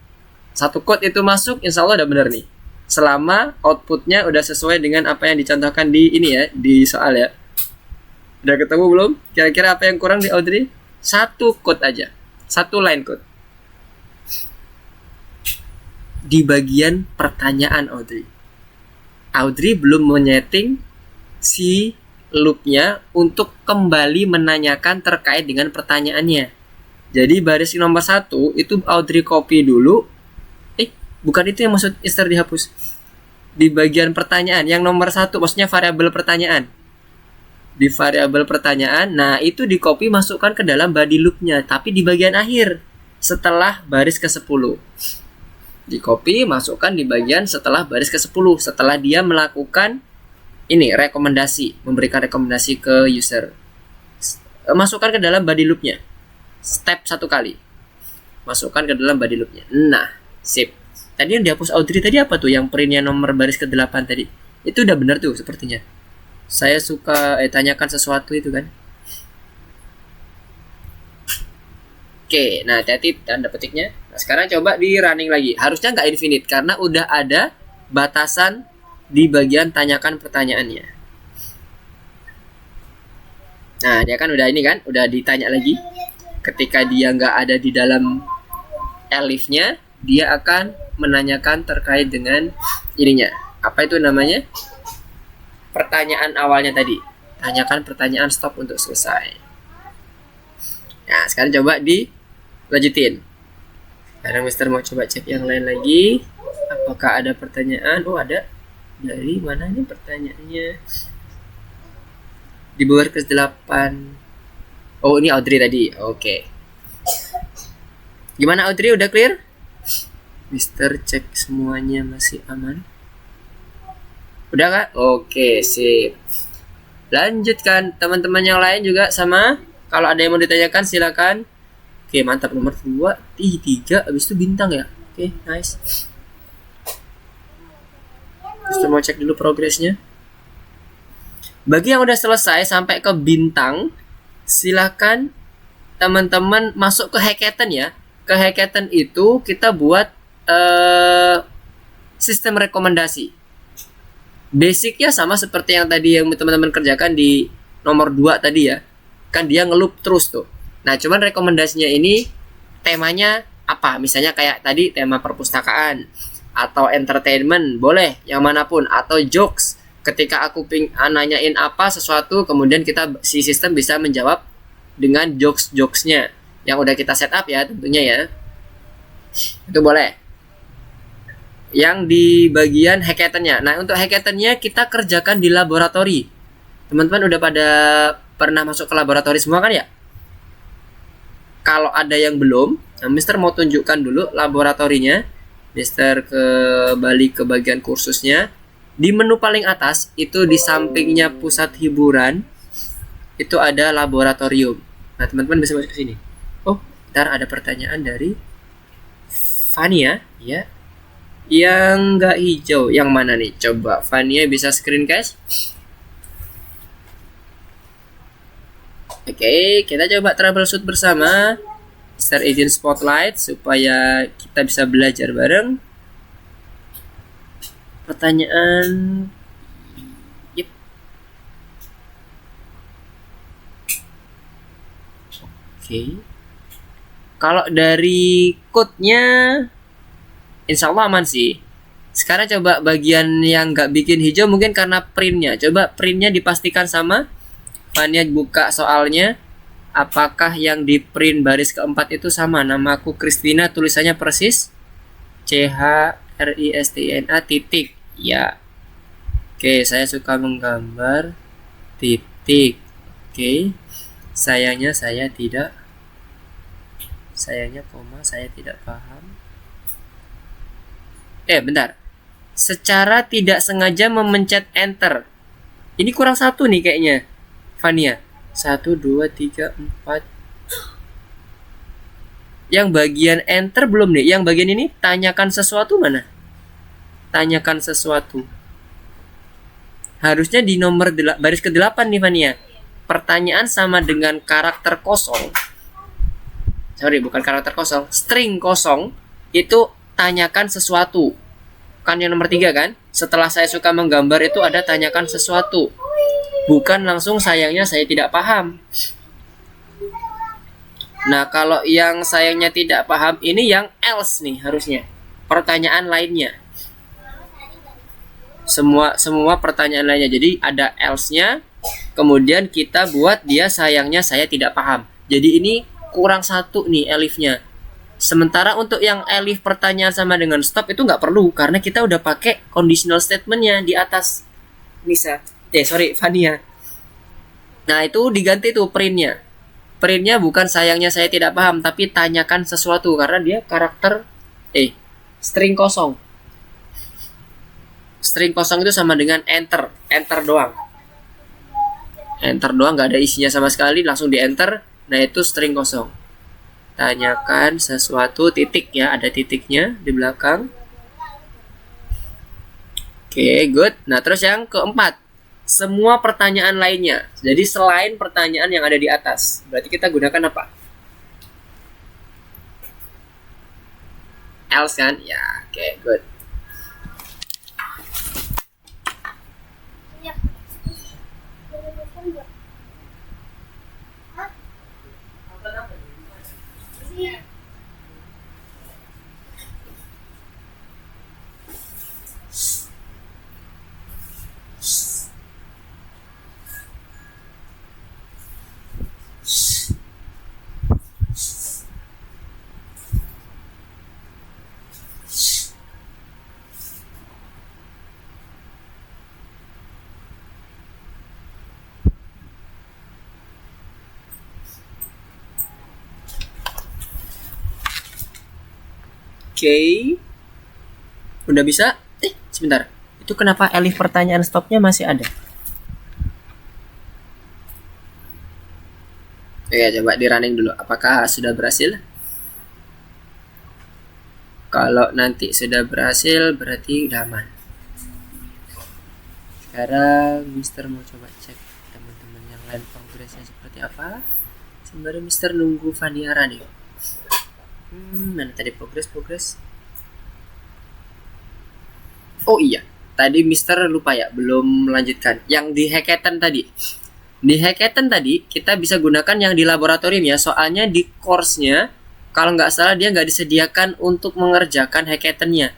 1 code itu masuk, insya Allah udah benar nih. Selama outputnya udah sesuai dengan apa yang dicontohkan di ini ya, di soal ya. Udah ketemu belum? Kira-kira apa yang kurang di Audrey? 1 code aja. 1 line code. Di bagian pertanyaan Audrey. Audrey belum menyeting si loopnya untuk kembali menanyakan terkait dengan pertanyaannya. Jadi baris nomor 1 itu Audrey copy dulu. Bukan itu yang maksud Esther dihapus. Di bagian pertanyaan yang nomor 1 maksudnya variabel pertanyaan. Di variabel pertanyaan, nah itu di copy masukkan ke dalam body loopnya, tapi di bagian akhir setelah baris ke-10. Di copy masukkan di bagian setelah baris ke-10, setelah dia melakukan ini rekomendasi, memberikan rekomendasi ke user. Masukkan ke dalam body loopnya. Step 1 kali. Masukkan ke dalam body loopnya. Nah, sip. Tadi yang dihapus Audrey tadi apa tuh? Yang printnya nomor baris ke-8 tadi. Itu udah benar tuh sepertinya. Saya suka tanyakan sesuatu itu kan. Oke, nah hati-hati tanda petiknya. Nah, sekarang coba di running lagi. Harusnya nggak infinite karena udah ada batasan di bagian tanyakan pertanyaannya. Nah, dia kan udah ini kan, udah ditanya lagi. Ketika dia nggak ada di dalam elifnya, dia akan menanyakan terkait dengan ininya. Apa itu namanya? Pertanyaan awalnya tadi. Tanyakan pertanyaan stop untuk selesai. Nah, sekarang coba dilanjutin. Sekarang Mister mau coba cek yang lain lagi. Apakah ada pertanyaan? Oh, ada. Dari mana nih pertanyaannya? Di bawah ke-8. Oh, ini Audrey tadi. Oke. Gimana Audrey? Udah clear? Mister cek semuanya masih aman. Udah kak? Oke, sip. Lanjutkan. Teman-teman yang lain juga sama. Kalau ada yang mau ditanyakan silakan. Oke, mantap. Nomor 2, 3, habis itu bintang ya. Oke, nice. Kita mau cek dulu progresnya. Bagi yang udah selesai sampai ke bintang, silakan teman-teman masuk ke hackathon ya. Ke hackathon itu kita buat sistem rekomendasi. Basicnya sama seperti yang tadi yang teman-teman kerjakan di nomor 2 tadi ya. Kan dia ngeloop terus tuh. Nah, cuman rekomendasinya ini temanya apa? Misalnya kayak tadi tema perpustakaan atau entertainment, boleh yang manapun, atau jokes. Ketika aku nanyain apa sesuatu, kemudian si sistem bisa menjawab dengan jokes-jokesnya yang udah kita setup ya tentunya ya. Itu boleh. Yang di bagian hackathonnya. Nah, untuk hackathonnya kita kerjakan di laboratori. Teman-teman udah pada pernah masuk ke laboratori semua kan ya? Kalau ada yang belum, nah Mister mau tunjukkan dulu laboratorinya. Mister balik ke bagian kursusnya. Di menu paling atas itu di sampingnya pusat hiburan itu ada laboratorium. Nah, teman-teman bisa masuk ke sini. Oh, ntar ada pertanyaan dari Fania ya. Yang nggak hijau, yang mana nih? Coba Fania bisa screencast. Oke, kita coba troubleshoot bersama. Mister izin spotlight supaya kita bisa belajar bareng. Pertanyaan. Yep. Oke. Kalau dari code-nya insya Allah aman sih. Sekarang coba bagian yang nggak bikin hijau mungkin karena printnya. Coba printnya dipastikan sama. Fania buka soalnya. Apakah yang di print baris keempat itu sama? Namaku Kristina, tulisannya persis CHRISTINA titik. Ya. Oke, saya suka menggambar titik. Oke. Sayangnya saya tidak. Sayangnya koma saya tidak paham. Bentar. Secara tidak sengaja memencet enter. Ini kurang satu nih kayaknya. Fania. 1, 2, 3, 4. Yang bagian enter belum nih. Yang bagian ini tanyakan sesuatu mana? Tanyakan sesuatu. Harusnya di nomor baris ke-8 nih Fania. Pertanyaan sama dengan karakter kosong. Sorry, bukan karakter kosong. String kosong itu tanyakan sesuatu. Kan yang nomor 3 kan? Setelah saya suka menggambar itu ada tanyakan sesuatu. Bukan langsung sayangnya saya tidak paham. Nah, kalau yang sayangnya tidak paham ini yang else nih harusnya. Pertanyaan lainnya. Semua pertanyaan lainnya. Jadi ada else-nya, Kemudian kita buat dia sayangnya saya tidak paham. Jadi ini kurang satu nih elifnya. Sementara untuk yang elif pertanyaan sama dengan stop itu nggak perlu karena kita udah pakai conditional statementnya di atas. Fania. Nah itu diganti tuh printnya. Printnya bukan sayangnya saya tidak paham, tapi tanyakan sesuatu karena dia karakter string kosong. String kosong itu sama dengan enter doang. Enter doang, nggak ada isinya sama sekali, langsung di enter. Nah itu string kosong. Tanyakan sesuatu, titik ya, ada titiknya di belakang. Oke, good. Nah terus yang keempat, semua pertanyaan lainnya. Jadi selain pertanyaan yang ada di atas, berarti kita gunakan apa? Else kan? Ya, oke, good. Oke. Udah bisa? Sebentar. Itu kenapa elif pertanyaan stopnya masih ada? Oke, coba di running dulu. Apakah sudah berhasil? Kalau nanti sudah berhasil, berarti udah aman. Sekarang Mister mau coba cek teman-teman yang lain progresnya seperti apa. Sembari Mister nunggu Fania running. Mana tadi progres? Oh iya, tadi Mister lupa ya, belum melanjutkan. Yang di hackathon tadi. Di hackathon tadi kita bisa gunakan yang di laboratorium ya. Soalnya di course-nya kalau nggak salah dia nggak disediakan untuk mengerjakan hackathon-nya.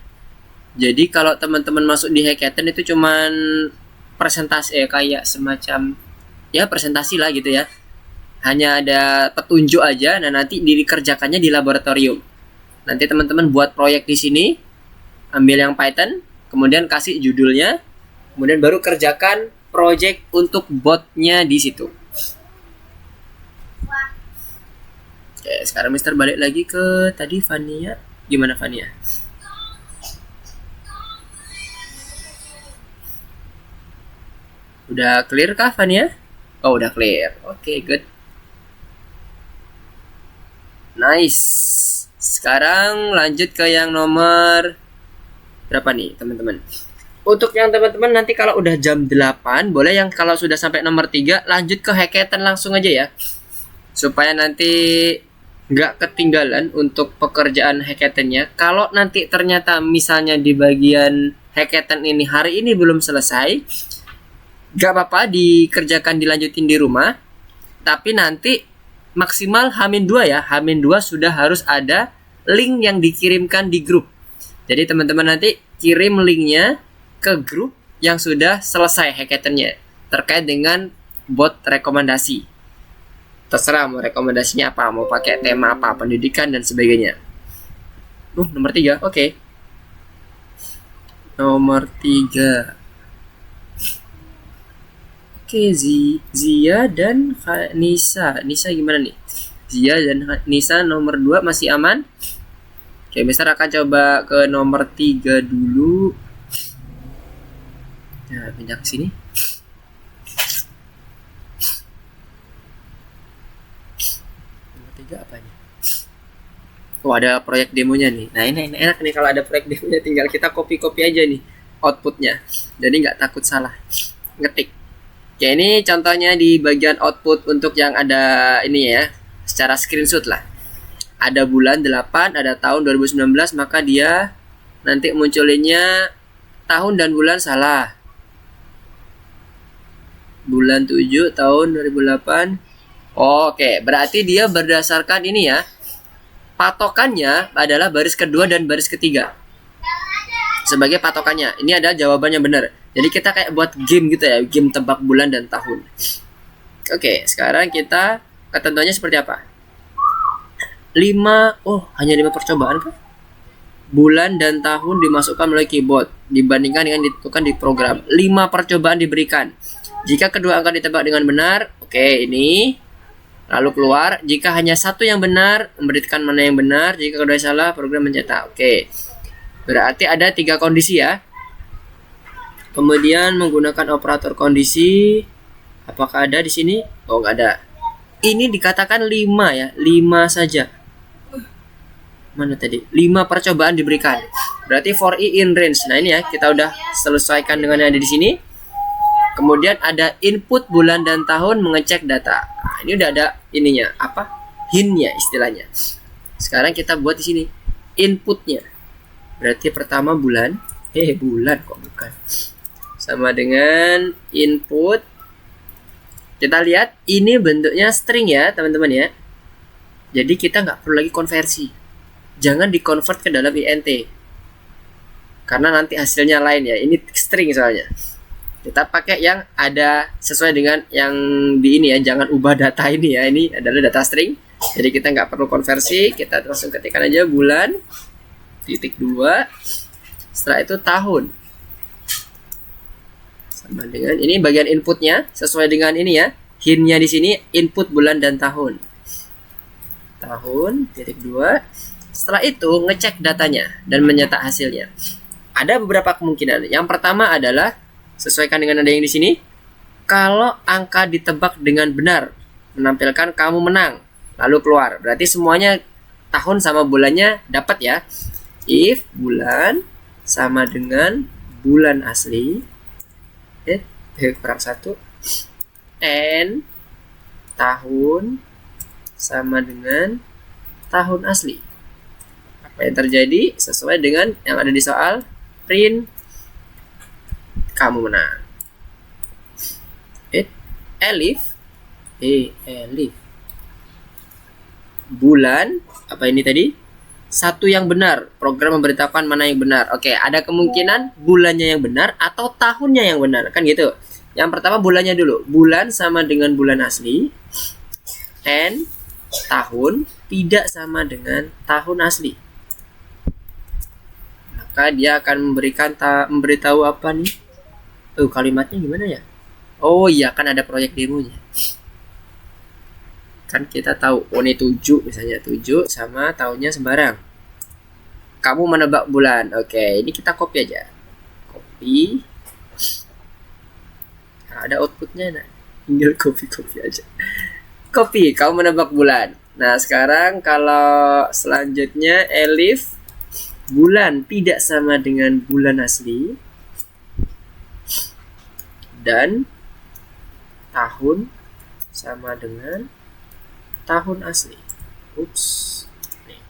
Jadi kalau teman-teman masuk di hackathon itu cuman presentasi kayak semacam ya presentasi lah gitu ya. Hanya ada petunjuk aja, nah nanti dikerjakannya di laboratorium. Nanti teman-teman buat proyek di sini, ambil yang Python, kemudian kasih judulnya, kemudian baru kerjakan project untuk botnya di situ. Oke, sekarang Mister balik lagi ke tadi Fania. Gimana Fania? Udah clear kah Fania? Oh, udah clear. Oke, good. Nice. Sekarang lanjut ke yang nomor berapa nih teman-teman? Untuk yang teman-teman nanti kalau udah jam 8, boleh yang kalau sudah sampai nomor 3 lanjut ke hackathon langsung aja ya. Supaya nanti nggak ketinggalan untuk pekerjaan hackathonnya. Kalau nanti ternyata misalnya di bagian hackathon ini hari ini belum selesai, nggak apa-apa dikerjakan dilanjutin di rumah. Tapi nanti maksimal H-2 ya. H-2 sudah harus ada link yang dikirimkan di grup. Jadi teman-teman nanti kirim linknya ke grup yang sudah selesai hackathonnya terkait dengan bot rekomendasi. Terserah mau rekomendasinya apa, mau pakai tema apa, pendidikan dan sebagainya. Nomor 3, oke. Nomor 3. Oke, Zia dan Nisa. Nisa gimana nih? Zia dan Nisa nomor 2 masih aman? Oke, Mister akan coba ke nomor 3 dulu. Nah, pindah ke sini. Nomor 3 apa nih? Oh, ada proyek demonya nih. Nah, ini enak nih kalau ada proyek demonya, tinggal kita copy aja nih outputnya. Jadi nggak takut salah ngetik. Ya, ini contohnya di bagian output untuk yang ada ini ya, secara screenshot lah. Ada bulan 8, ada tahun 2019, maka dia nanti munculinnya tahun dan bulan salah. Bulan 7 tahun 2008. Oke, berarti dia berdasarkan ini ya. Patokannya adalah baris kedua dan baris ketiga. Sebagai patokannya. Ini adalah jawabannya benar. Jadi kita kayak buat game gitu ya, game tebak bulan dan tahun. Oke, sekarang kita ketentuannya seperti apa? 5, hanya 5 percobaan kah? Bulan dan tahun dimasukkan melalui keyboard dibandingkan dengan ditentukan di program. 5 percobaan diberikan. Jika kedua angka ditebak dengan benar, oke, ini lalu keluar. Jika hanya satu yang benar, memberitakan mana yang benar. Jika kedua salah, program mencetak. Oke, berarti ada 3 kondisi ya. Kemudian menggunakan operator kondisi. Apakah ada di sini? Oh, nggak ada. Ini dikatakan 5 ya, 5 saja. Mana tadi? 5 percobaan diberikan. Berarti for i in range. Nah, ini ya, kita udah selesaikan dengan yang ada di sini. Kemudian ada input bulan dan tahun mengecek data. Nah, ini udah ada ininya, apa? Hint-nya istilahnya. Sekarang kita buat di sini inputnya. Berarti pertama bulan. Bulan kok bukan. Sama dengan input. Kita lihat ini bentuknya string ya, teman-teman ya. Jadi kita nggak perlu lagi konversi. Jangan di-convert ke dalam int. Karena nanti hasilnya lain ya. Ini string soalnya. Kita pakai yang ada sesuai dengan yang di ini ya. Jangan ubah data ini ya. Ini adalah data string. Jadi kita nggak perlu konversi. Kita langsung ketikkan aja bulan. Titik 2. Setelah itu tahun. Sama dengan ini bagian inputnya. Sesuai dengan ini ya. Hint-nya di sini input bulan dan tahun. Tahun. Titik 2. Setelah itu ngecek datanya dan mencetak hasilnya. Ada beberapa kemungkinan. Yang pertama adalah sesuaikan dengan ada yang di sini. Kalau angka ditebak dengan benar, menampilkan kamu menang, lalu keluar. Berarti semuanya tahun sama bulannya dapat ya. If bulan sama dengan bulan asli, kurang 1, and tahun sama dengan tahun asli. Apa yang terjadi sesuai dengan yang ada di soal, print kamu menang. Elif bulan apa ini tadi? Satu yang benar. Program memberitahukan mana yang benar. Oke, ada kemungkinan bulannya yang benar atau tahunnya yang benar, kan gitu. Yang pertama bulannya dulu. Bulan sama dengan bulan asli, and tahun tidak sama dengan tahun asli. Maka dia akan memberitahu apa nih? Kalimatnya gimana ya? Oh iya, kan ada proyek demonya. Kan kita tahu, ini 7 misalnya, 7 sama tahunnya sembarang. Kamu menebak bulan. Oke, ini kita copy aja. Copy. Nah, ada outputnya, nah. Tinggal copy aja. Copy, kamu menebak bulan. Nah, sekarang kalau selanjutnya Elif bulan tidak sama dengan bulan asli dan tahun sama dengan tahun asli. Ups. Nih.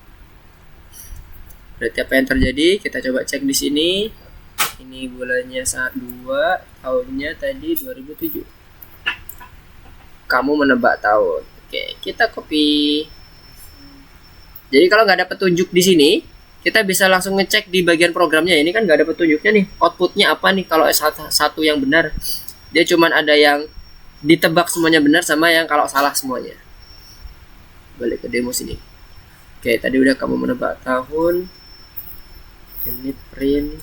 Berarti apa yang terjadi? Kita coba cek di sini. Ini bulannya 2, tahunnya tadi 2007. Kamu menebak tahun. Oke, kita copy. Jadi kalau nggak ada petunjuk di sini, kita bisa langsung ngecek di bagian programnya. Ini kan nggak ada petunjuknya nih. Outputnya apa nih kalau satu yang benar? Dia cuman ada yang ditebak semuanya benar sama yang kalau salah semuanya. Balik ke demo sini. Oke, tadi udah kamu menebak tahun. Ini print.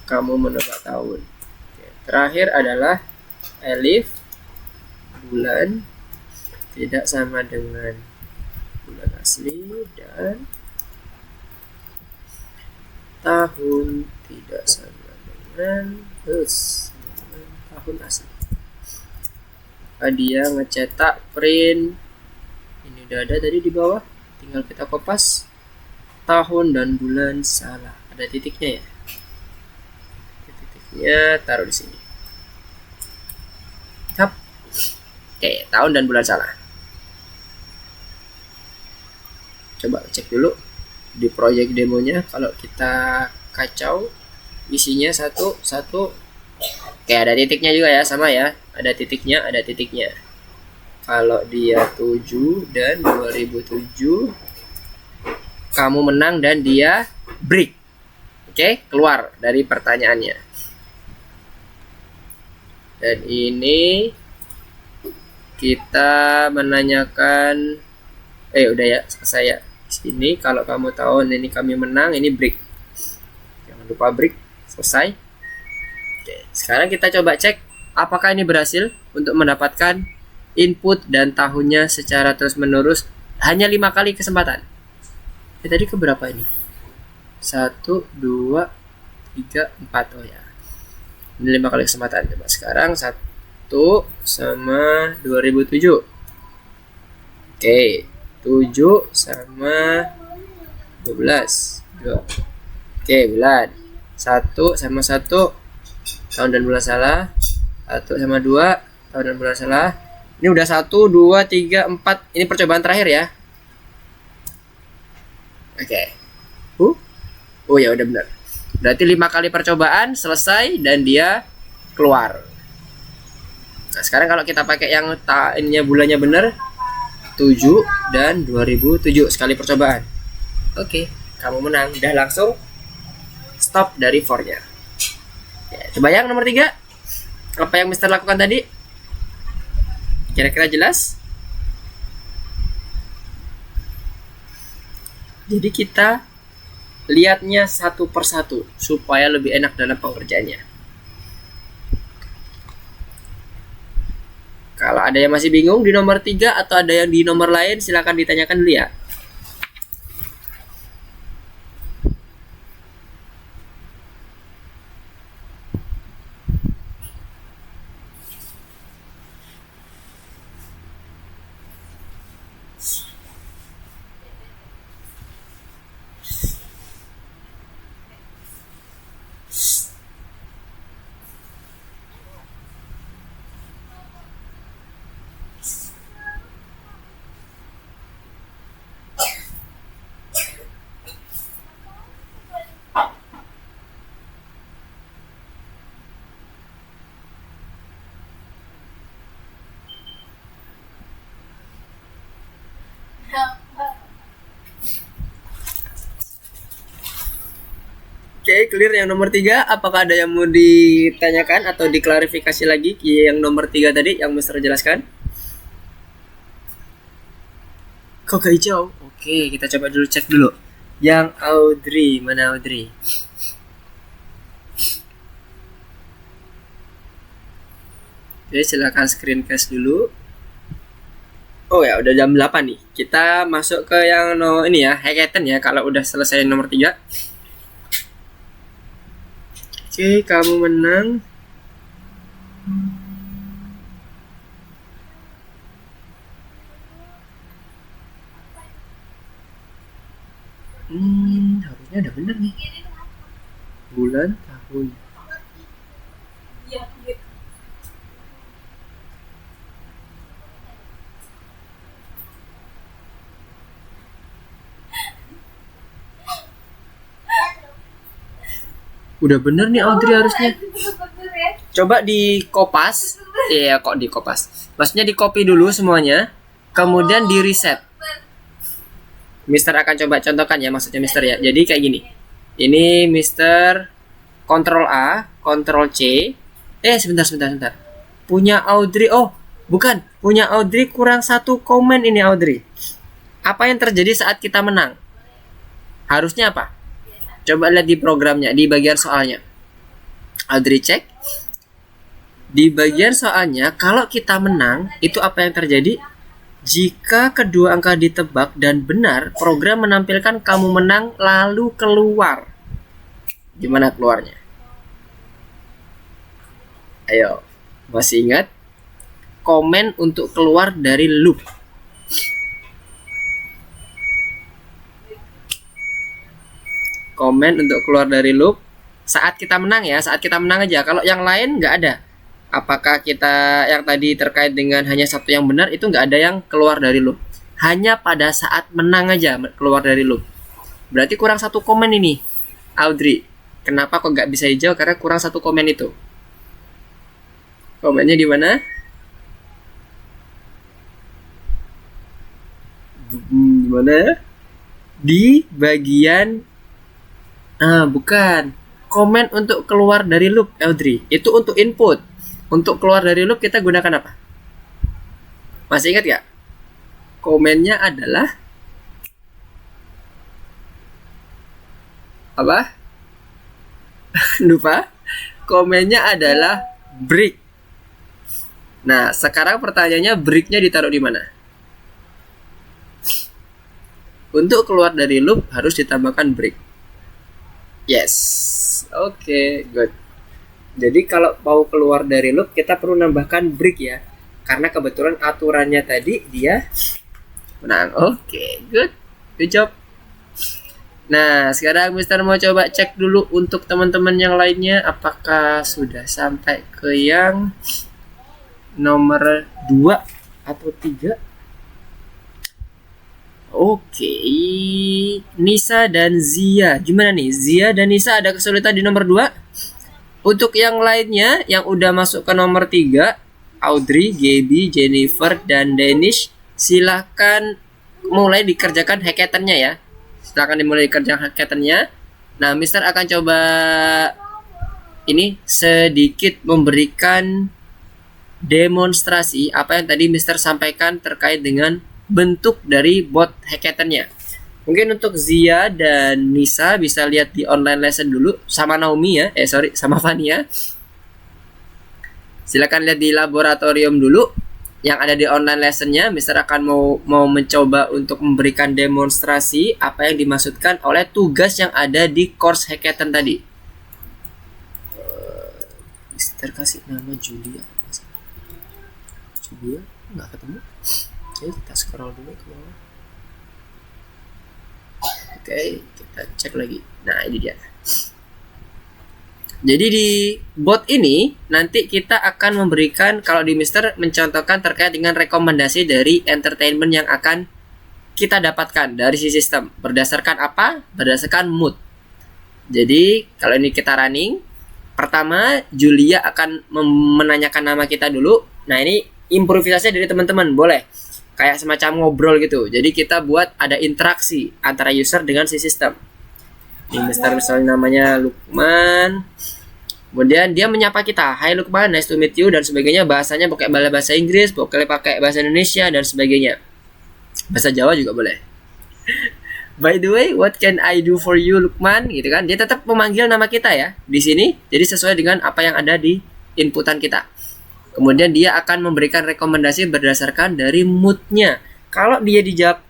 Kamu menebak tahun. Oke, terakhir adalah Elif bulan tidak sama dengan bulan asli dan tahun tidak sama dengan tahun asli. Dia ngecetak print. Ini udah ada tadi di bawah, tinggal kita kopas. Tahun dan bulan salah, ada titiknya ya. Titiknya taruh di sini. Hap. Oke, tahun dan bulan salah. Coba cek dulu di proyek demonya. Kalau kita kacau isinya satu. Oke, ada titiknya juga ya, sama ya. Ada titiknya. Kalau dia 7 dan 2007, kamu menang dan dia break. Oke, keluar dari pertanyaannya. Dan ini kita menanyakan udah ya, selesai ya. Sini kalau kamu tahu ini kami menang, ini break. Jangan lupa break. Selesai. Oke, sekarang kita coba cek apakah ini berhasil untuk mendapatkan input dan tahunnya secara terus-menerus hanya 5 kali kesempatan. Tadi keberapa ini? 1, 2, 3, 4. Oh ya. Ini 5 kali kesempatan. Coba sekarang 1 sama 2007. Oke, 7 sama 12. 2. Oke, bulan. 1 sama 1 tahun dan bulan salah. 1 sama 2 tahun dan bulan salah. Ini udah 1, 2, 3, 4. Ini percobaan terakhir ya. Oke. Oh ya udah benar. Berarti 5 kali percobaan selesai dan dia keluar. Nah, sekarang kalau kita pakai yang ininya bulannya benar, 7 dan 2007 sekali percobaan. Oke, kamu menang. Udah langsung stop dari for-nya. Ya, coba yang nomor 3. Apa yang Mister lakukan tadi? Kira-kira jelas? Jadi kita lihatnya satu persatu supaya lebih enak dalam pengerjaannya. Kalau ada yang masih bingung di nomor 3 atau ada yang di nomor lain, silakan ditanyakan dulu ya. Oke, clear yang nomor 3. Apakah ada yang mau ditanyakan atau diklarifikasi lagi yang nomor 3 tadi yang Mister jelaskan? Kok gak hijau? Oke, kita coba dulu cek dulu. Yang Audrey, mana Audrey? Oke, silakan screencast dulu. Oh ya, udah jam 8 nih. Kita masuk ke yang ini ya, hackathon ya kalau udah selesai nomor 3. Oke, kamu menang. Harusnya udah bener nih. Bulan, tahun. Udah bener nih Audrey harusnya. Coba di kopas. Iya kok di kopas. Maksudnya di copy dulu semuanya. Kemudian di reset. Mister akan coba contohkan ya, maksudnya Mister ya. Jadi kayak gini. Ini Mister Ctrl A, Ctrl C. Sebentar. Punya Audrey. Oh, bukan. Punya Audrey kurang 1 komen ini Audrey. Apa yang terjadi saat kita menang? Harusnya apa? Coba lihat di programnya, di bagian soalnya. Audrey cek. Di bagian soalnya, kalau kita menang, itu apa yang terjadi? Jika kedua angka ditebak dan benar, program menampilkan kamu menang lalu keluar. Gimana keluarnya? Ayo, masih ingat? Komen untuk keluar dari loop. Komen untuk keluar dari loop saat kita menang ya, saat kita menang aja. Kalau yang lain nggak ada. Apakah kita yang tadi terkait dengan hanya satu yang benar, itu nggak ada yang keluar dari loop. Hanya pada saat menang aja keluar dari loop. Berarti kurang 1 komen ini Audrey. Kenapa kok nggak bisa hijau? Karena kurang 1 komen itu. Komennya di mana? Di mana? Di bagian bukan. Komen untuk keluar dari loop, Audrey. Itu untuk input. Untuk keluar dari loop kita gunakan apa? Masih ingat gak? Komennya adalah apa? Lupa. Komennya adalah break. Nah, sekarang pertanyaannya, breaknya ditaruh di mana? Untuk keluar dari loop harus ditambahkan break. Yes. Oke, good. Jadi kalau mau keluar dari loop kita perlu nambahkan break ya. Karena kebetulan aturannya tadi dia menang. Oke, good. Good job. Nah, sekarang Mister mau coba cek dulu untuk teman-teman yang lainnya apakah sudah sampai ke yang nomor 2 atau 3. Oke, Nisa dan Zia. Gimana nih? Zia dan Nisa ada kesulitan di nomor 2? Untuk yang lainnya yang udah masuk ke nomor 3, Audrey, Gaby, Jennifer, dan Danish, silahkan mulai dikerjakan hackathon-nya ya. Silahkan dimulai dikerjakan hackathon-nya. Nah, Mister akan coba ini sedikit memberikan demonstrasi apa yang tadi Mister sampaikan terkait dengan bentuk dari bot hackathon-nya. Mungkin untuk Zia dan Nisa bisa lihat di online lesson dulu sama Naomi ya. Sama Fania. Silakan lihat di laboratorium dulu yang ada di online lessonnya. Mister akan mau mencoba untuk memberikan demonstrasi apa yang dimaksudkan oleh tugas yang ada di course hackathon tadi. Mister kasih nama Julia. Julia nggak ketemu. Oke, kita scroll dulu ke bawah. Oke, kita cek lagi. Nah, ini dia. Jadi di bot ini nanti kita akan memberikan, kalau di Mister mencontohkan terkait dengan rekomendasi dari entertainment yang akan kita dapatkan dari si sistem. Berdasarkan apa? Berdasarkan mood. Jadi kalau ini kita running, pertama Julia akan menanyakan nama kita dulu. Nah, ini improvisasinya dari teman-teman, boleh kayak semacam ngobrol gitu. Jadi kita buat ada interaksi antara user dengan si sistem. Ini Mister misalnya namanya Lukman. Kemudian dia menyapa kita, "Hai Lukman, nice to meet you," dan sebagainya. Bahasanya pakai bahasa Inggris, boleh pakai bahasa Indonesia dan sebagainya. Bahasa Jawa juga boleh. "By the way, what can I do for you, Lukman?" Gitu kan. Dia tetap memanggil nama kita ya di sini. Jadi sesuai dengan apa yang ada di inputan kita. Kemudian dia akan memberikan rekomendasi berdasarkan dari moodnya. Kalau dia dijawab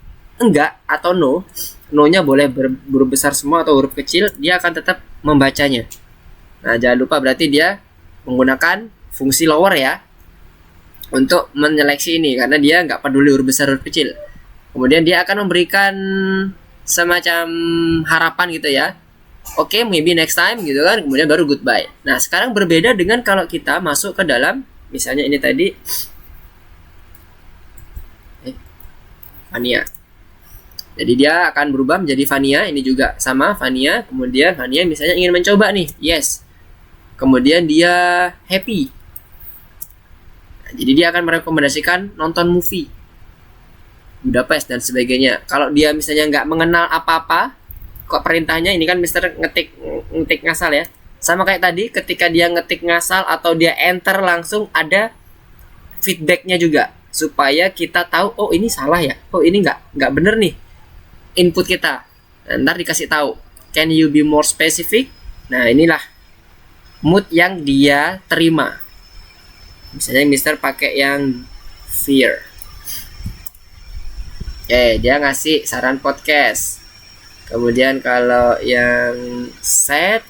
enggak atau no, no-nya boleh huruf besar semua atau huruf kecil, dia akan tetap membacanya. Nah, jangan lupa berarti dia menggunakan fungsi lower ya untuk menyeleksi ini, karena dia nggak peduli huruf besar huruf kecil. Kemudian dia akan memberikan semacam harapan gitu ya. Oke, maybe next time gitu kan. Kemudian baru goodbye. Nah, sekarang berbeda dengan kalau kita masuk ke dalam, misalnya ini tadi Fania. Jadi dia akan berubah menjadi Fania. Ini juga sama Fania. Kemudian Fania misalnya ingin mencoba nih. Yes. Kemudian dia happy. Nah, jadi dia akan merekomendasikan nonton movie Budapest dan sebagainya. Kalau dia misalnya nggak mengenal apa-apa, kok perintahnya ini kan Mister ngetik ngasal ya. Sama kayak tadi ketika dia ngetik ngasal atau dia enter langsung ada feedbacknya juga. Supaya kita tahu, oh ini salah ya. Oh ini nggak bener nih input kita. Nah, ntar dikasih tahu. Can you be more specific? Nah, inilah mood yang dia terima. Misalnya Mister pakai yang fear. Dia ngasih saran podcast. Kemudian kalau yang sad,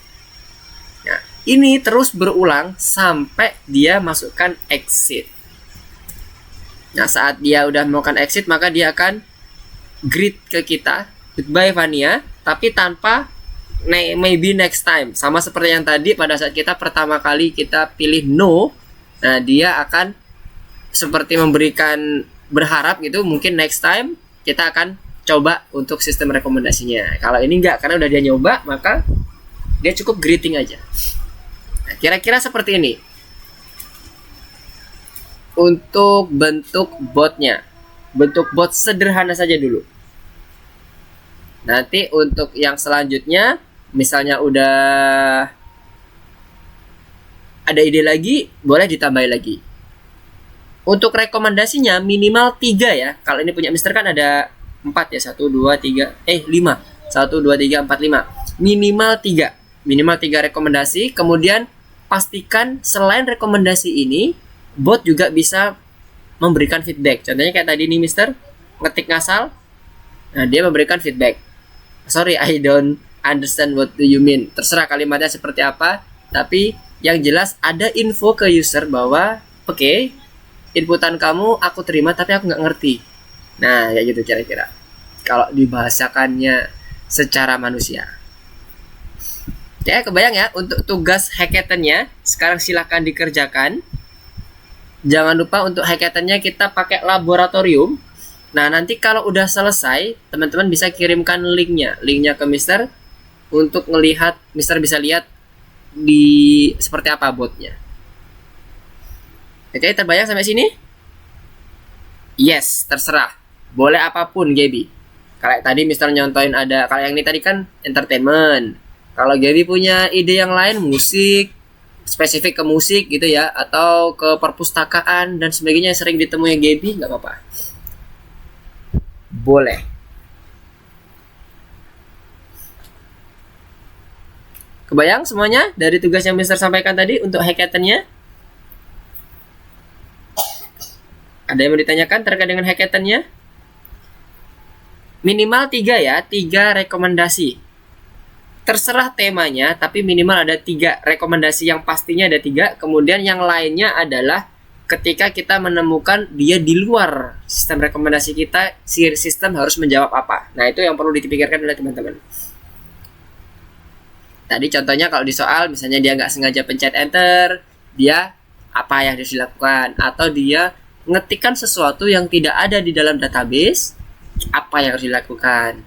nah, ini terus berulang sampai dia masukkan exit. Nah, saat dia udah melakukan exit, maka dia akan greet ke kita, "Goodbye Fania," tapi tanpa maybe next time. Sama seperti yang tadi pada saat kita pertama kali kita pilih no. Nah, dia akan seperti memberikan berharap gitu, mungkin next time kita akan coba untuk sistem rekomendasinya. Kalau ini enggak, karena udah dia nyoba, maka dia cukup greeting aja. Nah, kira-kira seperti ini untuk bentuk botnya. Bentuk bot sederhana saja dulu. Nanti untuk yang selanjutnya, misalnya udah ada ide lagi, boleh ditambahin lagi. Untuk rekomendasinya minimal 3 ya. Kalau ini punya Mister kan ada 4 ya. 1, 2, 3. 5. 1, 2, 3, 4, 5. Minimal 3. Minimal 3 rekomendasi. Kemudian pastikan selain rekomendasi ini, bot juga bisa memberikan feedback. Contohnya kayak tadi nih Mister, ngetik ngasal. Nah, dia memberikan feedback. Sorry, I don't understand what do you mean. Terserah kalimatnya seperti apa. Tapi yang jelas ada info ke user bahwa oke, inputan kamu aku terima tapi aku nggak ngerti. Nah, kayak gitu kira-kira. Kalau dibahasakannya secara manusia. Ya, kebayang ya untuk tugas hackathon-nya. Sekarang silahkan dikerjakan. Jangan lupa untuk hackathon-nya kita pakai laboratorium. Nah, nanti kalau udah selesai, teman-teman bisa kirimkan linknya ke Mister untuk melihat, Mister bisa lihat di seperti apa botnya. Oke, terbayang sampai sini? Yes, terserah. Boleh apapun, Gaby. Kalau tadi Mister nyontoin ada, kalau yang ini tadi kan entertainment. Kalau Gaby punya ide yang lain, musik, spesifik ke musik gitu ya, atau ke perpustakaan dan sebagainya yang sering ditemui Gaby, nggak apa-apa. Boleh. Kebayang semuanya dari tugas yang Mister sampaikan tadi untuk hackathon-nya? Ada yang mau ditanyakan terkait dengan hackathon-nya? Minimal 3 ya, 3 rekomendasi. Terserah temanya, tapi minimal ada 3 rekomendasi yang pastinya ada 3. Kemudian yang lainnya adalah ketika kita menemukan dia di luar sistem rekomendasi kita, si sistem harus menjawab apa. Nah, itu yang perlu dipikirkan oleh teman-teman. Tadi contohnya kalau di soal, misalnya dia nggak sengaja pencet enter, dia apa yang harus dilakukan? Atau dia ngetikkan sesuatu yang tidak ada di dalam database, apa yang harus dilakukan?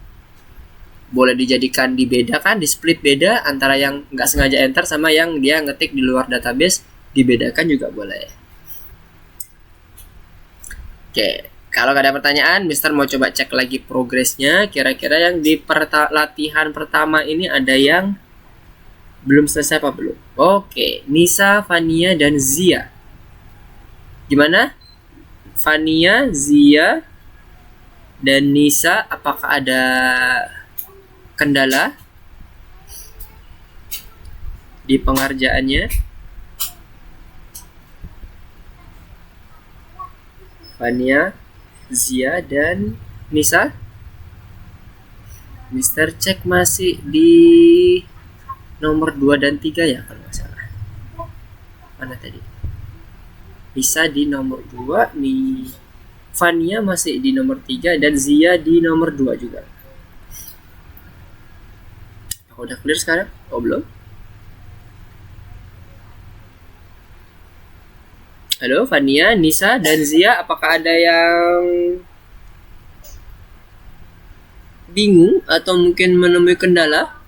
Boleh dijadikan dibedakan, di split beda antara yang nggak sengaja enter sama yang dia ngetik di luar database, dibedakan juga boleh. Oke, kalau nggak ada pertanyaan, Mister mau coba cek lagi progresnya. Kira-kira yang di latihan pertama ini ada yang belum selesai apa belum? Oke, Nisa, Fania, dan Zia. Gimana? Fania, Zia, dan Nisa, apakah ada kendala di pengerjaannya? Fania, Zia, dan Nisa. Mister cek masih di nomor 2 dan 3 ya kalau nggak salah. Mana tadi? Nisa di nomor 2, nih Fania masih di nomor 3 dan Zia di nomor 2 juga. Aku udah clear sekarang? Oh belum? Halo Fania, Nisa, dan Zia, apakah ada yang bingung atau mungkin menemui kendala?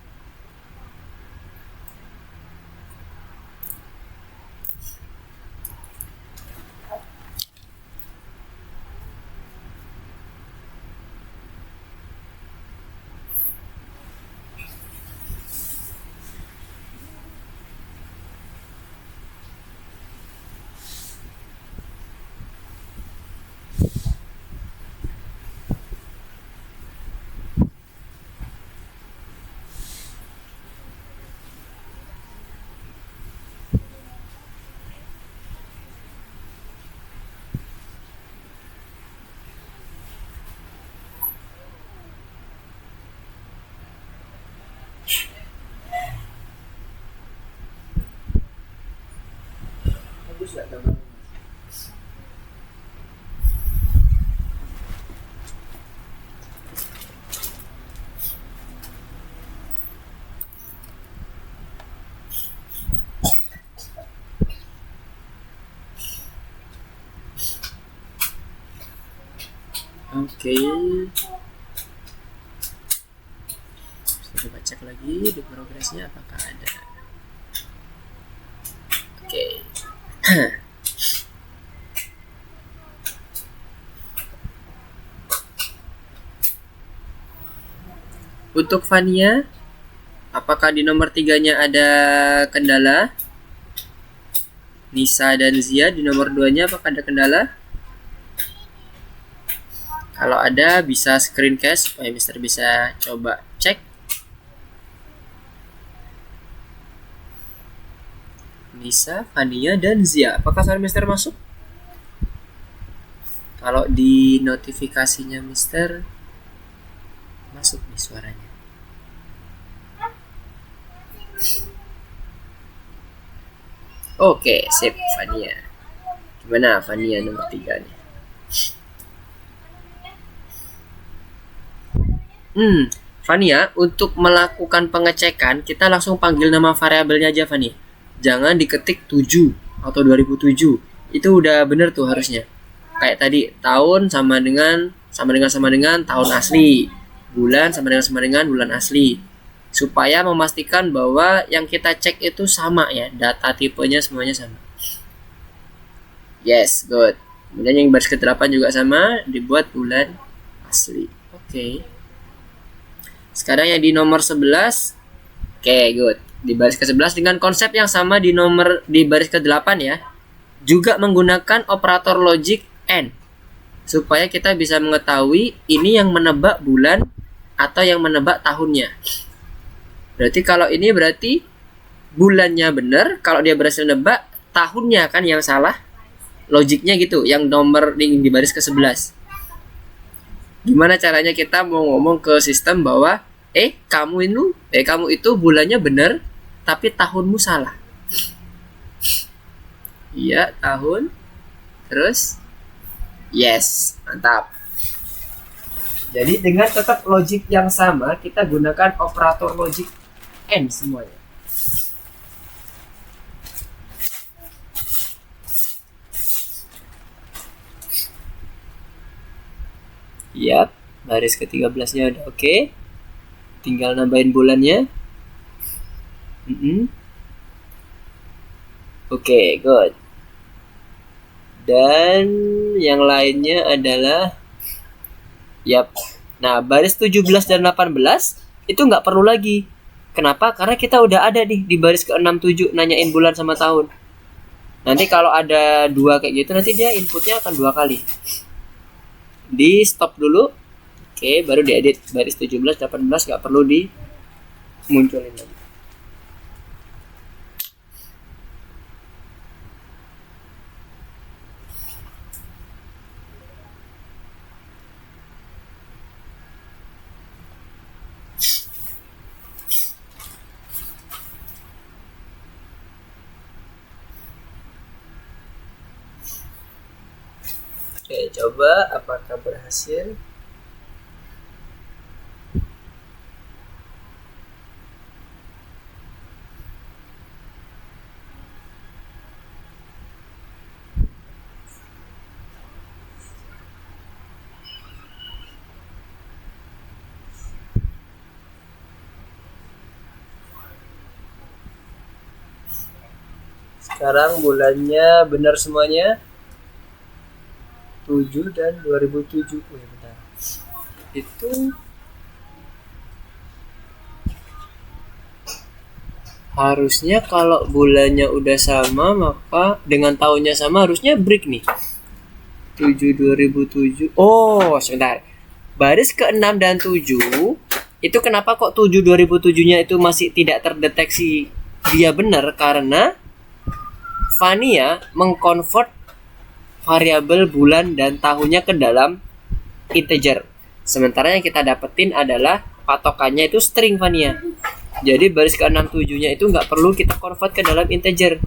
Oke. Coba cek lagi di progresnya apakah ada. Oke. Untuk Fania, apakah di nomor 3-nya ada kendala? Nisa dan Zia di nomor 2-nya apakah ada kendala? Kalau ada bisa screencast supaya Mister bisa coba cek. Nisa, Fania, dan Zia. Apakah suara Mister masuk? Kalau di notifikasinya Mister masuk nih suaranya. Oke, sip Fania. Gimana Fania nomor 3 nih? Fania, untuk melakukan pengecekan kita langsung panggil nama variabelnya aja Fania. Jangan diketik 7 atau 2007. Itu udah bener tuh harusnya. Kayak tadi, tahun sama dengan tahun asli, bulan sama dengan bulan asli, supaya memastikan bahwa yang kita cek itu sama ya, data tipenya semuanya sama. Yes, good. Kemudian yang baris ke-8 juga sama, dibuat bulan asli. Oke. Sekarang yang di nomor 11. Oke, good. Di baris ke-11 dengan konsep yang sama di baris ke-8 ya. Juga menggunakan operator logic AND supaya kita bisa mengetahui ini yang menebak bulan atau yang menebak tahunnya. Berarti kalau ini berarti bulannya benar, kalau dia berhasil nebak, tahunnya kan yang salah. Logiknya gitu, yang nomor di baris ke-11. Gimana caranya kita mau ngomong ke sistem bahwa kamu itu bulannya benar tapi tahunmu salah. Iya, tahun. Terus yes, mantap. Jadi dengan tetap logik yang sama, kita gunakan operator logik AND semuanya. Yap, baris ke-13-nya udah oke. Tinggal nambahin bulannya. Oke, good. Dan yang lainnya adalah Nah, baris 17 dan 18 itu nggak perlu lagi. Kenapa? Karena kita udah ada nih di baris ke-6, 7 nanyain bulan sama tahun. Nanti kalau ada 2 kayak gitu, nanti dia inputnya akan 2 kali. Di stop dulu. Oke, baru diedit baris 17, 18 nggak perlu dimunculin lagi. Oke, coba apakah berhasil. Sekarang bulannya benar semuanya. 7 dan 2007. Bentar. Itu harusnya kalau bulannya udah sama, maka dengan tahunnya sama harusnya break nih. 7 2007. Oh, sebentar. Baris ke-6 dan 7 itu kenapa kok 7 2007-nya itu masih tidak terdeteksi dia benar, karena Fania mengkonvert variabel bulan dan tahunnya ke dalam integer. Sementara yang kita dapetin adalah patokannya itu string Fania. Jadi baris ke-6 7-nya itu nggak perlu kita convert ke dalam integer.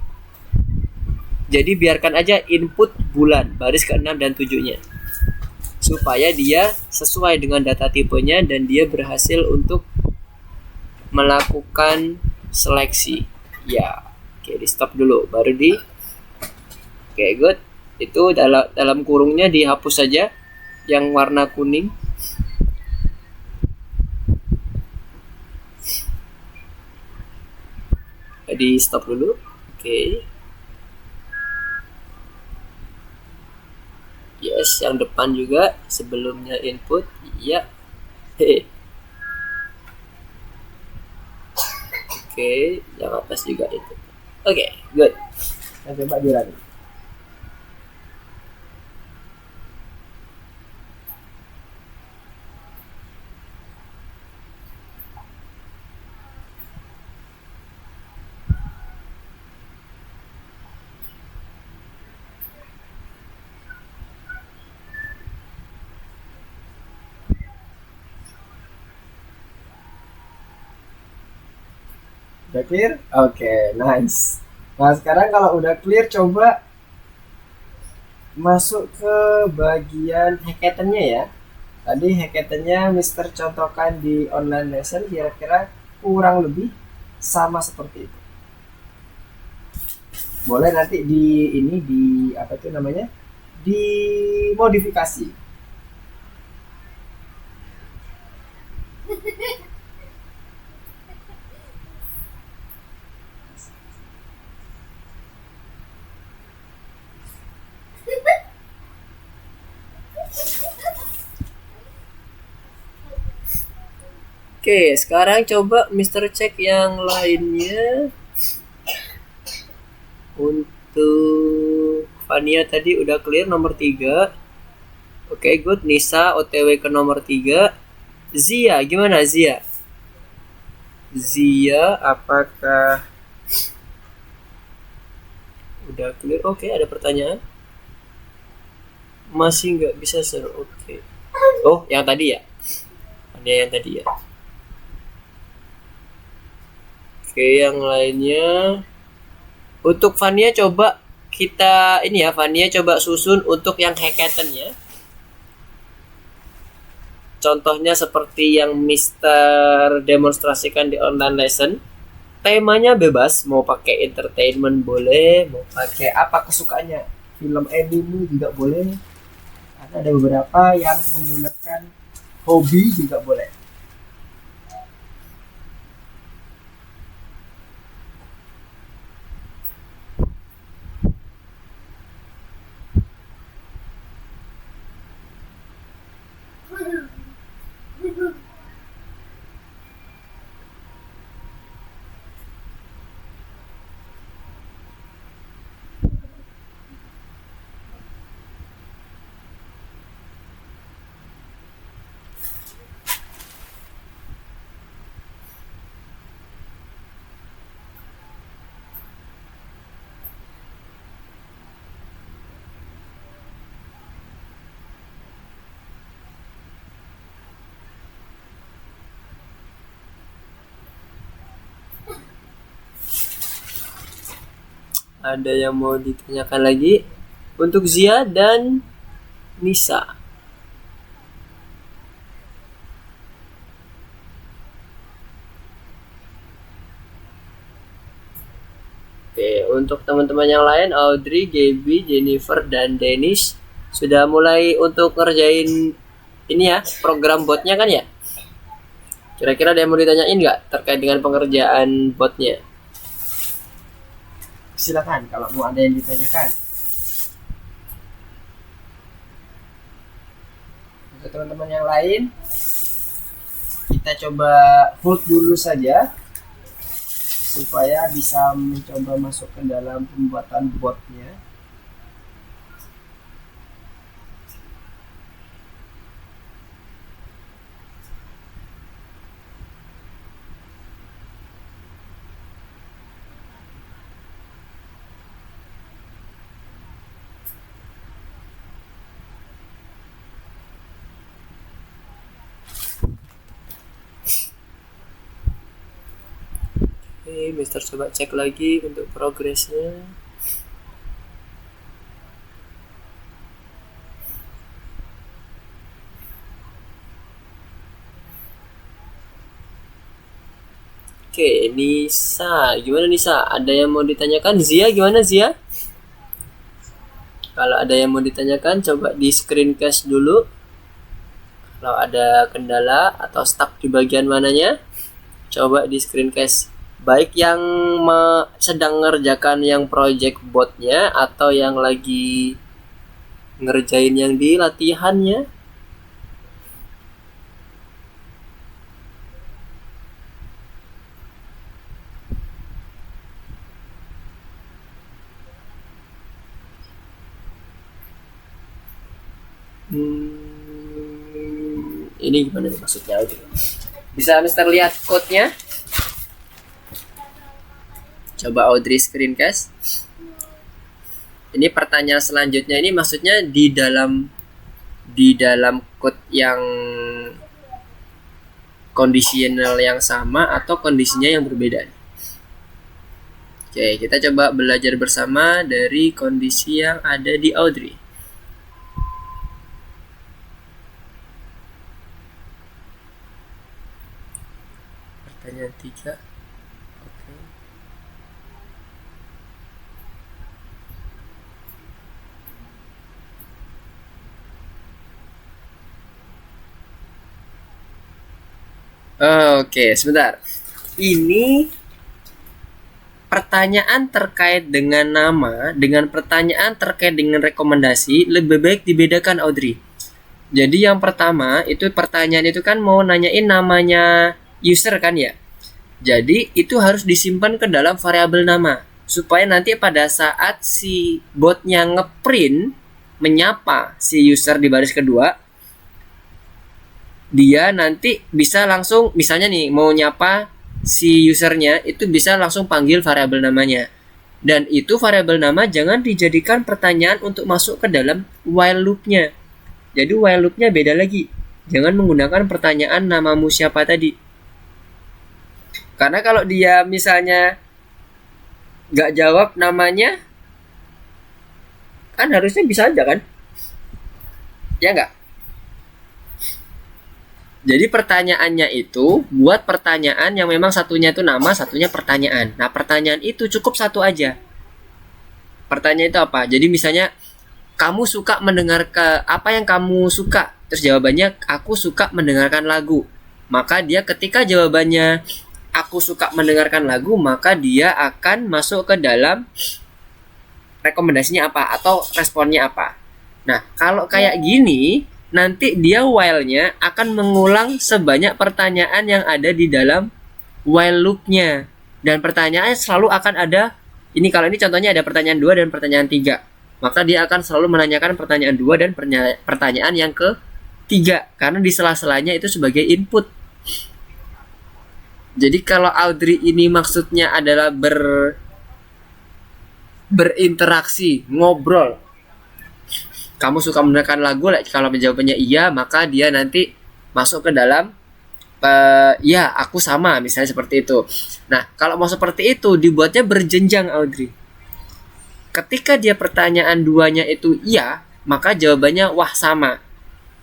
Jadi biarkan aja input bulan baris ke-6 dan 7-nya. Supaya dia sesuai dengan data tipenya dan dia berhasil untuk melakukan seleksi. Ya, oke, di stop dulu baru di. Oke, good. Itu dalam kurungnya dihapus saja yang warna kuning. Di stop dulu. Oke. Yes, yang depan juga sebelumnya input. Iya. Oke, yang atas juga itu. Oke, good. Kita coba dirun. Udah clear? Oke, nice. Nah, sekarang kalau udah clear, coba masuk ke bagian hackathon-nya ya. Tadi hackathon-nya Mister contohkan di online lesson, kira-kira kurang lebih sama seperti itu. Boleh nanti di ini di apa itu namanya? Dimodifikasi. Oke, sekarang coba Mister cek yang lainnya. Untuk Fania tadi udah clear nomor 3. Oke, good. Nisa OTW ke nomor 3. Zia, gimana Zia? Zia, apakah udah clear? Oke, ada pertanyaan? Masih nggak bisa seru. Oke. Oh, yang tadi ya? Fania yang tadi ya? Oke, yang lainnya. Untuk Fania coba kita ini ya, Fania coba susun untuk yang hackathon ya. Contohnya seperti yang Mister demonstrasikan di online lesson. Temanya bebas, mau pakai entertainment boleh, mau pakai apa kesukaannya. Film anime juga boleh. Ada beberapa yang menggunakan hobi juga boleh. Ada yang mau ditanyakan lagi? Untuk Zia dan Nisa. Oke, untuk teman-teman yang lain, Audrey, Gaby, Jennifer, dan Dennis sudah mulai untuk ngerjain ini ya, program botnya kan ya? Kira-kira ada yang mau ditanyain nggak terkait dengan pengerjaan botnya? Silakan kalau mau ada yang ditanyakan. Untuk teman-teman yang lain, kita coba hold dulu saja supaya bisa mencoba masuk ke dalam pembuatan botnya. Oke, Mister coba cek lagi untuk progresnya. Oke, Nisa, gimana Nisa? Ada yang mau ditanyakan? Zia, gimana Zia? Kalau ada yang mau ditanyakan, coba di screencast dulu. Kalau ada kendala atau stuck di bagian mananya, coba di screencast. Baik yang sedang ngerjakan yang project botnya atau yang lagi ngerjain yang di latihannya. Ini gimana nih maksudnya? Bisa Mister lihat code-nya? Coba Audrey screencast. Ini pertanyaan selanjutnya ini maksudnya di dalam code yang kondisional yang sama atau kondisinya yang berbeda. Oke, kita coba belajar bersama dari kondisi yang ada di Audrey. Pertanyaan 3. Oke. Oke, sebentar. Ini pertanyaan terkait dengan nama, dengan pertanyaan terkait dengan rekomendasi, lebih baik dibedakan, Audrey. Jadi yang pertama, itu pertanyaan itu kan mau nanyain namanya user kan ya. Jadi itu harus disimpan ke dalam variabel nama. Supaya nanti pada saat si botnya ngeprint, menyapa si user di baris kedua, dia nanti bisa langsung, misalnya nih mau nyapa si usernya, itu bisa langsung panggil variabel namanya. Dan itu variabel nama jangan dijadikan pertanyaan untuk masuk ke dalam while loop-nya. Jadi while loop-nya beda lagi. Jangan menggunakan pertanyaan namamu siapa tadi. Karena kalau dia misalnya gak jawab namanya, kan harusnya bisa aja kan? Ya nggak? Jadi pertanyaannya itu buat pertanyaan yang memang satunya itu nama, satunya pertanyaan. Nah, pertanyaan itu cukup satu aja. Pertanyaan itu apa? Jadi misalnya kamu suka mendengar apa yang kamu suka? Terus jawabannya aku suka mendengarkan lagu. Maka dia ketika jawabannya aku suka mendengarkan lagu, maka dia akan masuk ke dalam rekomendasinya apa atau responnya apa. Nah, kalau kayak gini nanti dia while-nya akan mengulang sebanyak pertanyaan yang ada di dalam while loop-nya. Dan pertanyaannya selalu akan ada, ini kalau ini contohnya ada pertanyaan 2 dan pertanyaan 3. Maka dia akan selalu menanyakan pertanyaan 2 dan pertanyaan yang ke-3. Karena di sela-selanya itu sebagai input. Jadi kalau Audrey ini maksudnya adalah berinteraksi, ngobrol. Kamu suka mendengarkan lagu, kalau jawabannya iya, maka dia nanti masuk ke dalam ya aku sama, misalnya seperti itu. Nah, kalau mau seperti itu dibuatnya berjenjang, Audrey. Ketika dia pertanyaan 2-nya itu iya, maka jawabannya wah sama.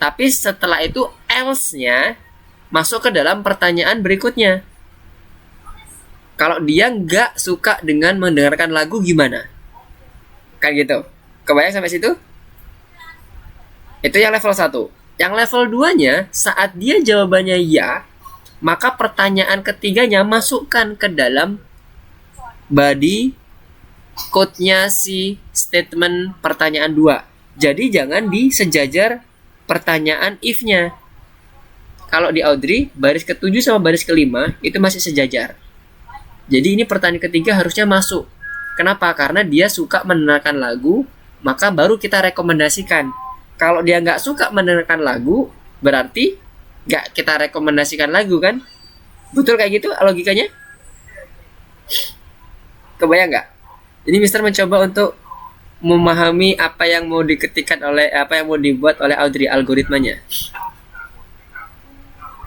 Tapi setelah itu else-nya masuk ke dalam pertanyaan berikutnya. Kalau dia nggak suka dengan mendengarkan lagu gimana? Kan gitu. Kebayang sampai situ? Itu yang level 1. Yang level 2-nya, saat dia jawabannya ya, maka pertanyaan ketiganya masukkan ke dalam body code-nya si statement pertanyaan 2. Jadi jangan disejajar pertanyaan if-nya. Kalau di Audrey, baris ke-7 sama baris ke-5 itu masih sejajar. Jadi ini pertanyaan ketiga harusnya masuk. Kenapa? Karena dia suka mendengarkan lagu, maka baru kita rekomendasikan. Kalau dia nggak suka mendengarkan lagu, berarti nggak kita rekomendasikan lagu kan? Betul kayak gitu logikanya? Kebayang nggak? Ini Mister mencoba untuk memahami apa yang mau diketikkan oleh, apa yang mau dibuat oleh Audrey algoritmanya.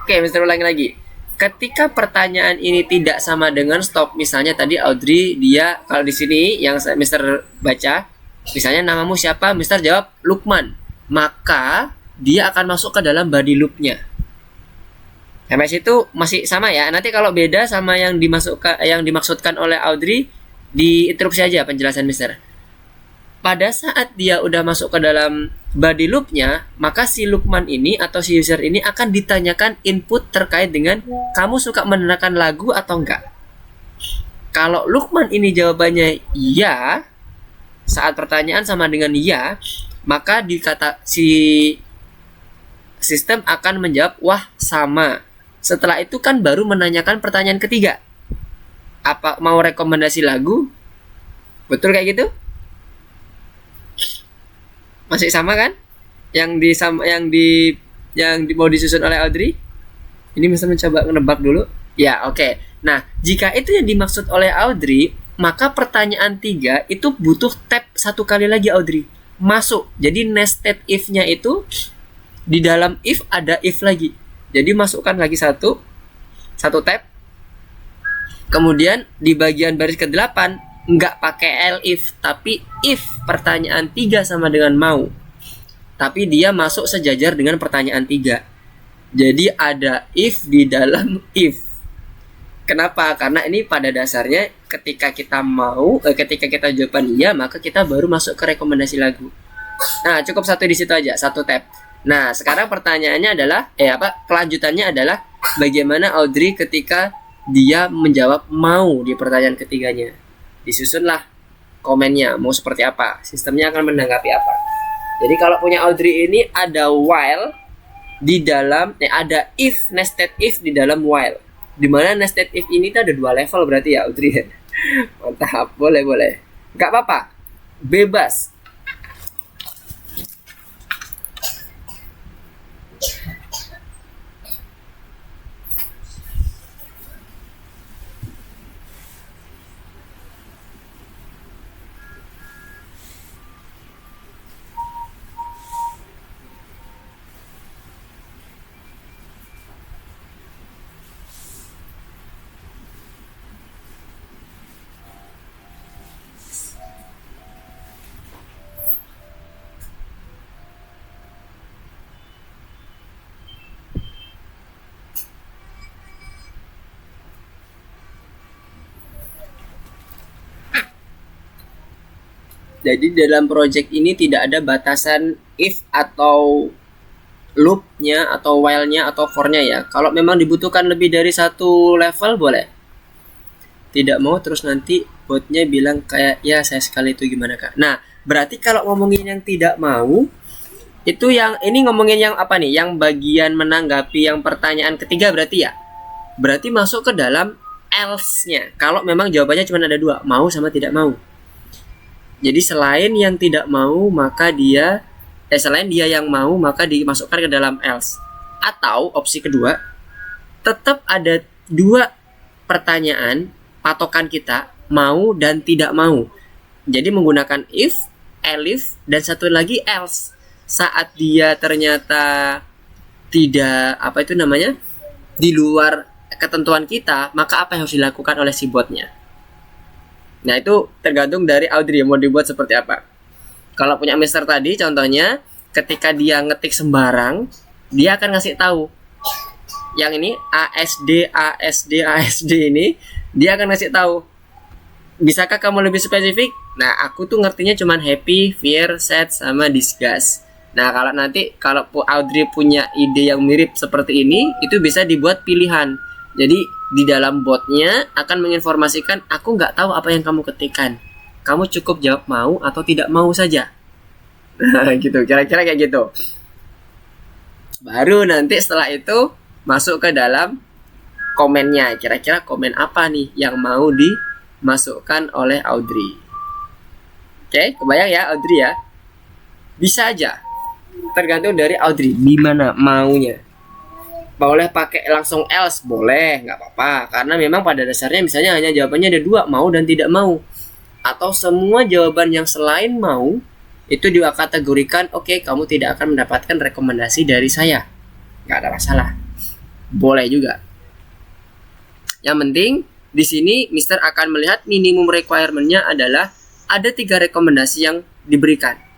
Oke, Mister ulangi lagi. Ketika pertanyaan ini tidak sama dengan stop, misalnya tadi Audrey dia kalau di sini yang Mister baca, misalnya namamu siapa, Mister jawab Lukman, maka dia akan masuk ke dalam body loop-nya. Sampai situ masih sama ya. Nanti kalau beda sama yang dimaksudkan oleh Audrey, diinterupsi aja penjelasan Mister. Pada saat dia udah masuk ke dalam body loop-nya, maka si Lukman ini atau si user ini akan ditanyakan input terkait dengan kamu suka mendengarkan lagu atau enggak. Kalau Lukman ini jawabannya iya, saat pertanyaan sama dengan iya, maka si sistem akan menjawab wah sama. Setelah itu kan baru menanyakan pertanyaan ketiga. Apa mau rekomendasi lagu? Betul kayak gitu? Masih sama kan? Yang mau disusun oleh Audrey? Ini Mister mencoba menebak dulu. Ya, oke. Nah, jika itu yang dimaksud oleh Audrey, maka pertanyaan 3 itu butuh tab satu kali lagi Audrey. Masuk. Jadi nested if-nya itu di dalam if ada if lagi. Jadi masukkan lagi satu tab. Kemudian di bagian baris ke-8 nggak pakai elif, tapi if pertanyaan 3 sama dengan mau, tapi dia masuk sejajar dengan pertanyaan 3. Jadi ada if di dalam if. Kenapa? Karena ini pada dasarnya ketika kita ketika kita jawaban iya, maka kita baru masuk ke rekomendasi lagu. Nah, cukup satu di situ aja, satu tab. Nah, sekarang pertanyaannya adalah kelanjutannya adalah bagaimana Audrey ketika dia menjawab mau di pertanyaan ketiganya. Disusunlah komennya mau seperti apa, sistemnya akan menanggapi apa. Jadi kalau punya Audrey ini ada while di dalam ada if, nested if di dalam while. Dimana nested if ini tuh ada 2 level berarti ya Audrey. Mantap, boleh. Gak apa-apa, bebas. Jadi dalam project ini tidak ada batasan if atau loopnya atau while-nya atau for-nya ya. Kalau memang dibutuhkan lebih dari 1 level boleh. Tidak mau terus nanti botnya bilang kayak ya saya sekali itu gimana kak. Nah berarti kalau ngomongin yang tidak mau itu yang ini ngomongin yang apa nih? Yang bagian menanggapi yang pertanyaan ketiga berarti ya. Berarti masuk ke dalam else-nya. Kalau memang jawabannya cuma ada 2, mau sama tidak mau. Jadi selain yang tidak mau maka selain dia yang mau maka dimasukkan ke dalam else. Atau opsi kedua, tetap ada 2 pertanyaan patokan kita, mau dan tidak mau. Jadi menggunakan if, elif, dan satu lagi else. Saat dia ternyata tidak di luar ketentuan kita, maka apa yang harus dilakukan oleh si botnya? Nah itu tergantung dari Audrey mau dibuat seperti apa. Kalau punya Mister tadi contohnya, ketika dia ngetik sembarang, dia akan ngasih tahu. Yang ini ASD ini, dia akan ngasih tahu. Bisakah kamu lebih spesifik? Nah aku tuh ngertinya cuman happy, fear, sad, sama disgust. Nah kalau Audrey punya ide yang mirip seperti ini, itu bisa dibuat pilihan. Jadi di dalam botnya akan menginformasikan aku nggak tahu apa yang kamu ketikkan. Kamu cukup jawab mau atau tidak mau saja. Gitu, kira-kira kayak gitu. Baru nanti setelah itu masuk ke dalam komennya. Kira-kira komen apa nih yang mau dimasukkan oleh Audrey. Oke, kebayang ya Audrey ya? Bisa aja. Tergantung dari Audrey gimana maunya. Boleh pakai langsung else, boleh, nggak apa-apa. Karena memang pada dasarnya misalnya hanya jawabannya ada 2, mau dan tidak mau. Atau semua jawaban yang selain mau, itu dikategorikan, oke, kamu tidak akan mendapatkan rekomendasi dari saya. Nggak ada masalah. Boleh juga. Yang penting, di sini Mister akan melihat minimum requirement-nya adalah ada 3 rekomendasi yang diberikan.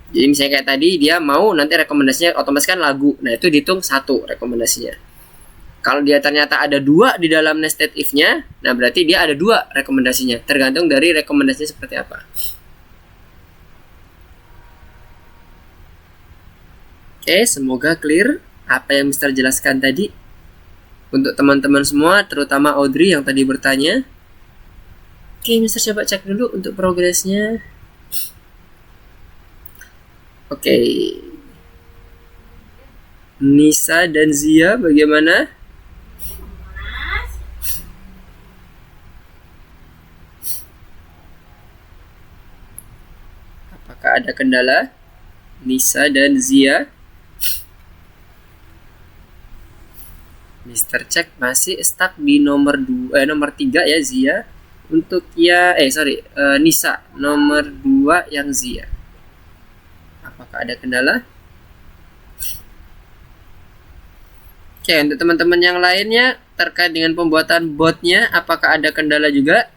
Jadi misalnya kayak tadi dia mau nanti rekomendasinya otomatis kan lagu. Nah itu dihitung 1 rekomendasinya. Kalau dia ternyata ada 2 di dalam nested if-nya, nah berarti dia ada 2 rekomendasinya. Tergantung dari rekomendasinya seperti apa. Oke, semoga clear apa yang Mister jelaskan tadi. Untuk teman-teman semua, terutama Audrey yang tadi bertanya. Oke, Mister coba cek dulu untuk progresnya. Oke. Nisa dan Zia bagaimana? Apakah ada kendala? Nisa dan Zia. Mister cek masih stuck di nomor 3 ya Zia. Untuk Nisa nomor 2 yang Zia. Apakah ada kendala? Oke, untuk teman-teman yang lainnya terkait dengan pembuatan botnya, apakah ada kendala juga?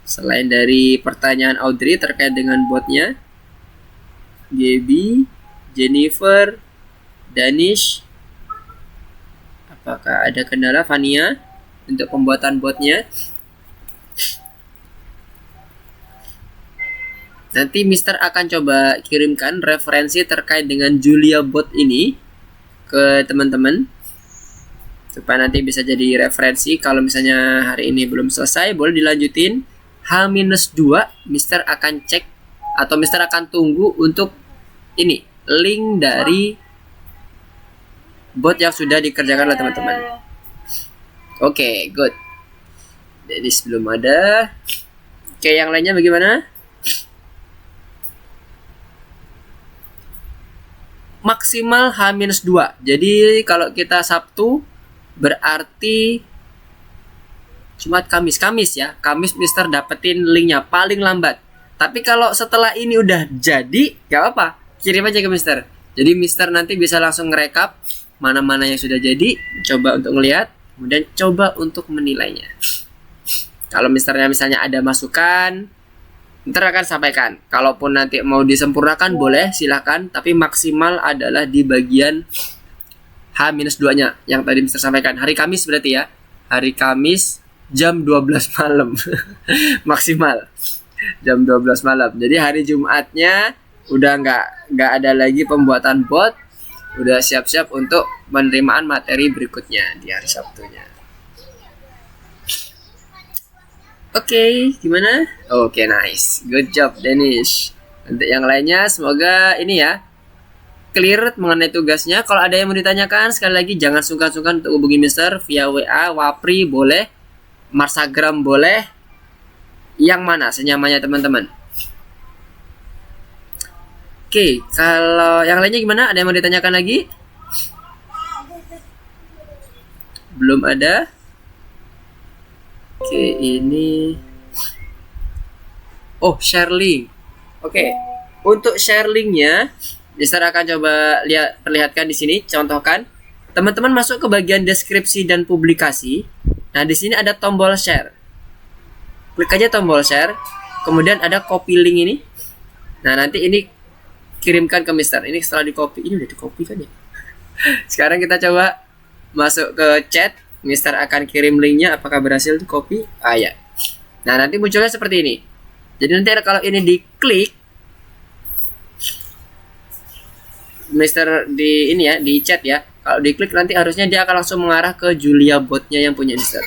Selain dari pertanyaan Audrey terkait dengan botnya, Gaby, Jennifer, Danish, apakah ada kendala Fania untuk pembuatan botnya? Nanti Mister akan coba kirimkan referensi terkait dengan Julia bot ini ke teman-teman supaya nanti bisa jadi referensi. Kalau misalnya hari ini belum selesai, boleh dilanjutin. H-2 Mister akan cek atau Mister akan tunggu untuk ini link dari bot yang sudah dikerjakan oleh teman-teman. Oke, good. Jadi sebelum ada. Oke, yang lainnya bagaimana? Maksimal H-2. Jadi kalau kita Sabtu berarti Jumat, Kamis ya. Kamis Mister dapetin linknya paling lambat. Tapi kalau setelah ini udah jadi, gak apa-apa, kirim aja ke Mister. Jadi Mister nanti bisa langsung ngerekap mana-mana yang sudah jadi, coba untuk ngelihat, kemudian coba untuk menilainya. Kalau Misternya misalnya ada masukan, Mister akan sampaikan. Kalaupun nanti mau disempurnakan boleh, silahkan. Tapi maksimal adalah di bagian H-2-nya yang tadi Mister sampaikan. Hari Kamis berarti ya. Hari Kamis jam 12 malam. Maksimal jam 12 malam. Jadi hari Jumatnya udah nggak ada lagi pembuatan bot, udah siap-siap untuk penerimaan materi berikutnya di hari Sabtunya. Oke, gimana? Oke, nice, good job Danish. Untuk yang lainnya semoga ini ya clear mengenai tugasnya. Kalau ada yang mau ditanyakan, sekali lagi jangan sungkan-sungkan untuk hubungi Mister via WA, Wapri boleh, Marsagram boleh, yang mana senyamannya teman-teman. Oke, kalau yang lainnya gimana? Ada yang mau ditanyakan lagi? Belum ada? Oke, ini share link. Oke, untuk share linknya Mister akan coba perlihatkan di sini, contohkan. Teman-teman masuk ke bagian deskripsi dan publikasi. Nah, di sini ada tombol share. Klik aja tombol share, kemudian ada copy link ini. Nah, nanti ini kirimkan ke Mister. Ini setelah di copy, ini udah di copy kan ya. Sekarang kita coba masuk ke chat. Mister akan kirim linknya, apakah berhasil di copy? Ya. Nah, nanti munculnya seperti ini. Jadi nanti kalau ini diklik, Mister di ini ya, di chat ya. Kalau diklik nanti harusnya dia akan langsung mengarah ke Julia botnya yang punya Mister.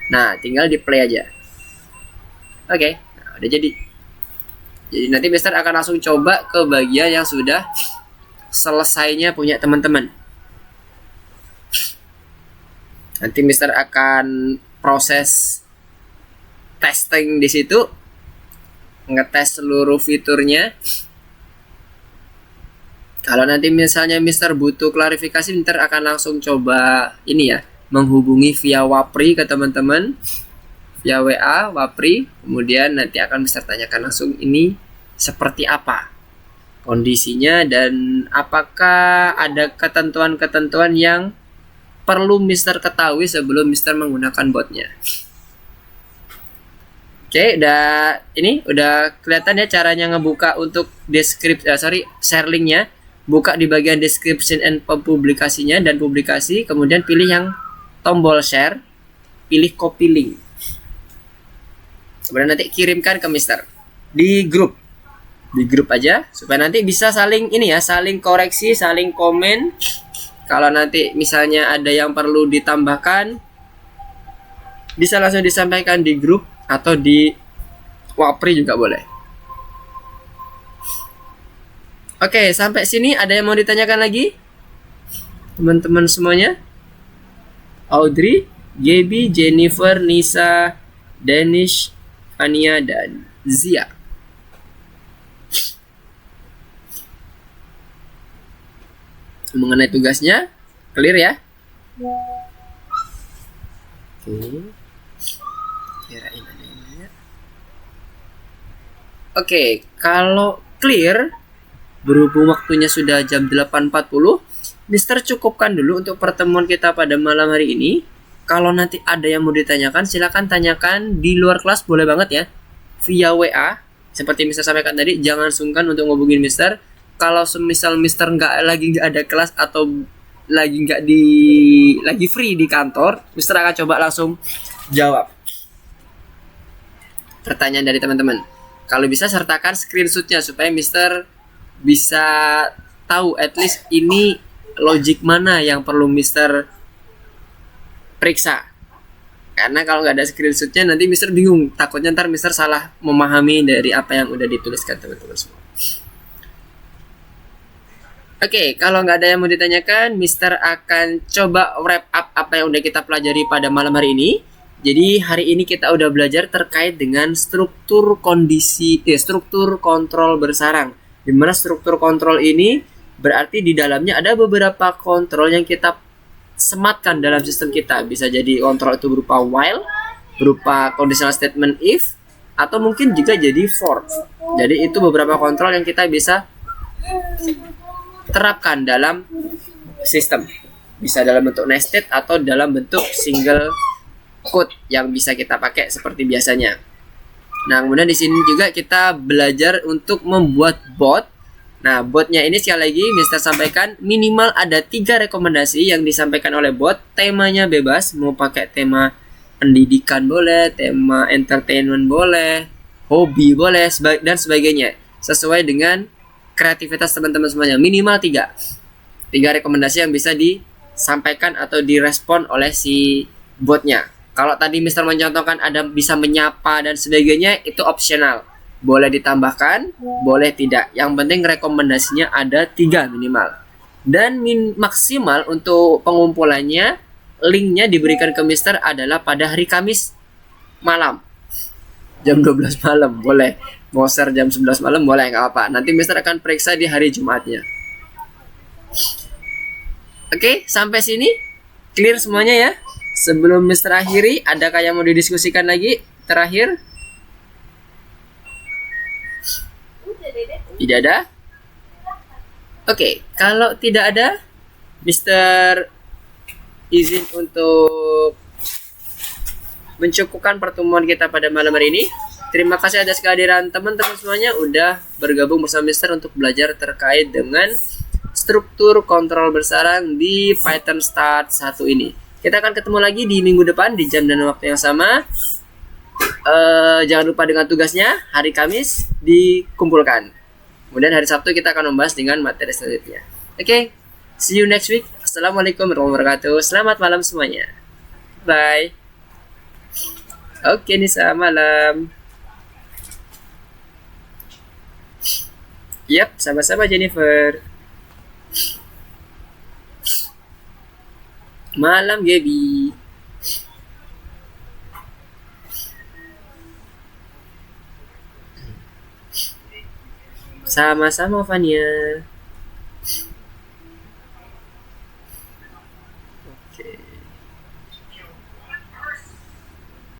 Nah, tinggal di play aja. Oke, nah, udah jadi. Jadi nanti Mister akan langsung coba ke bagian yang sudah selesainya punya teman-teman. Nanti Mister akan proses testing di situ, ngetes seluruh fiturnya. Kalau nanti misalnya Mister butuh klarifikasi, Mister akan langsung coba ini ya, menghubungi via Wapri ke teman-teman, via WA Wapri. Kemudian nanti akan Mister tanyakan langsung ini seperti apa kondisinya dan apakah ada ketentuan-ketentuan yang perlu Mister ketahui sebelum Mister menggunakan botnya. Oke, udah kelihatan ya caranya ngebuka untuk share linknya. Buka di bagian description and publikasinya dan publikasi, kemudian pilih yang tombol share, pilih copy link. Kemudian nanti kirimkan ke Mister di grup. Di grup aja supaya nanti bisa saling koreksi, saling komen. Kalau nanti misalnya ada yang perlu ditambahkan, bisa langsung disampaikan di grup atau di Wapri juga boleh. Oke, sampai sini ada yang mau ditanyakan lagi? Teman-teman semuanya? Audrey, Gaby, Jennifer, Nisa, Danish, Fania, dan Zia. Mengenai tugasnya, clear ya? Oke. Kirain ada yang nanya. Oke, kalau clear, berhubung waktunya sudah jam 8.40, Mister cukupkan dulu untuk pertemuan kita pada malam hari ini. Kalau nanti ada yang mau ditanyakan, silakan tanyakan di luar kelas, boleh banget ya. via WA. Seperti Mister sampaikan tadi, jangan sungkan untuk ngubungin Mister. Kalau semisal Mister lagi nggak ada kelas atau lagi free di kantor, Mister akan coba langsung jawab pertanyaan dari teman-teman. Kalau bisa sertakan screenshotnya supaya Mister bisa tahu at least ini logik mana yang perlu Mister periksa. Karena kalau nggak ada screenshotnya nanti Mister bingung, takutnya ntar Mister salah memahami dari apa yang udah dituliskan teman-teman semua. Oke, kalau nggak ada yang mau ditanyakan, Mister akan coba wrap up apa yang udah kita pelajari pada malam hari ini. Jadi hari ini kita udah belajar terkait dengan struktur struktur kontrol bersarang. Dimana struktur kontrol ini berarti di dalamnya ada beberapa kontrol yang kita sematkan dalam sistem kita. Bisa jadi kontrol itu berupa while, berupa conditional statement if, atau mungkin juga jadi for. Jadi itu beberapa kontrol yang kita bisa terapkan dalam sistem. Bisa dalam bentuk nested atau dalam bentuk single code yang bisa kita pakai seperti biasanya. Nah, kemudian di sini juga kita belajar untuk membuat bot. Nah, botnya ini sekali lagi Mister sampaikan minimal ada 3 rekomendasi yang disampaikan oleh bot. Temanya bebas, mau pakai tema pendidikan boleh, tema entertainment boleh, hobi boleh, dan sebagainya. Sesuai dengan kreativitas teman-teman semuanya. Minimal 3 rekomendasi yang bisa disampaikan atau direspon oleh si botnya. Kalau tadi Mister mencontohkan ada bisa menyapa dan sebagainya, itu optional. Boleh ditambahkan, boleh tidak. Yang penting rekomendasinya ada 3 minimal. Dan maksimal untuk pengumpulannya, linknya diberikan ke Mister adalah pada hari Kamis malam. Jam 12 malam, boleh. Mau share jam 11 malam, boleh, nggak apa-apa. Nanti Mister akan periksa di hari Jumatnya. Oke, sampai sini clear semuanya ya. Sebelum Mister akhiri, adakah yang mau didiskusikan lagi terakhir? Tidak ada? Oke, kalau tidak ada, Mister izin untuk mencukupkan pertemuan kita pada malam hari ini. Terima kasih atas kehadiran teman-teman semuanya udah bergabung bersama Mister untuk belajar terkait dengan struktur kontrol bersarang di Python Start 1 ini. Kita akan ketemu lagi di minggu depan di jam dan waktu yang sama. Jangan lupa dengan tugasnya hari Kamis dikumpulkan. Kemudian hari Sabtu kita akan membahas dengan materi selanjutnya. Oke, see you next week. Assalamualaikum warahmatullahi wabarakatuh. Selamat malam semuanya. Bye. Oke, Nisa, malam. Yap, sama-sama Jennifer. Malam, Gaby. Sama-sama, Fania.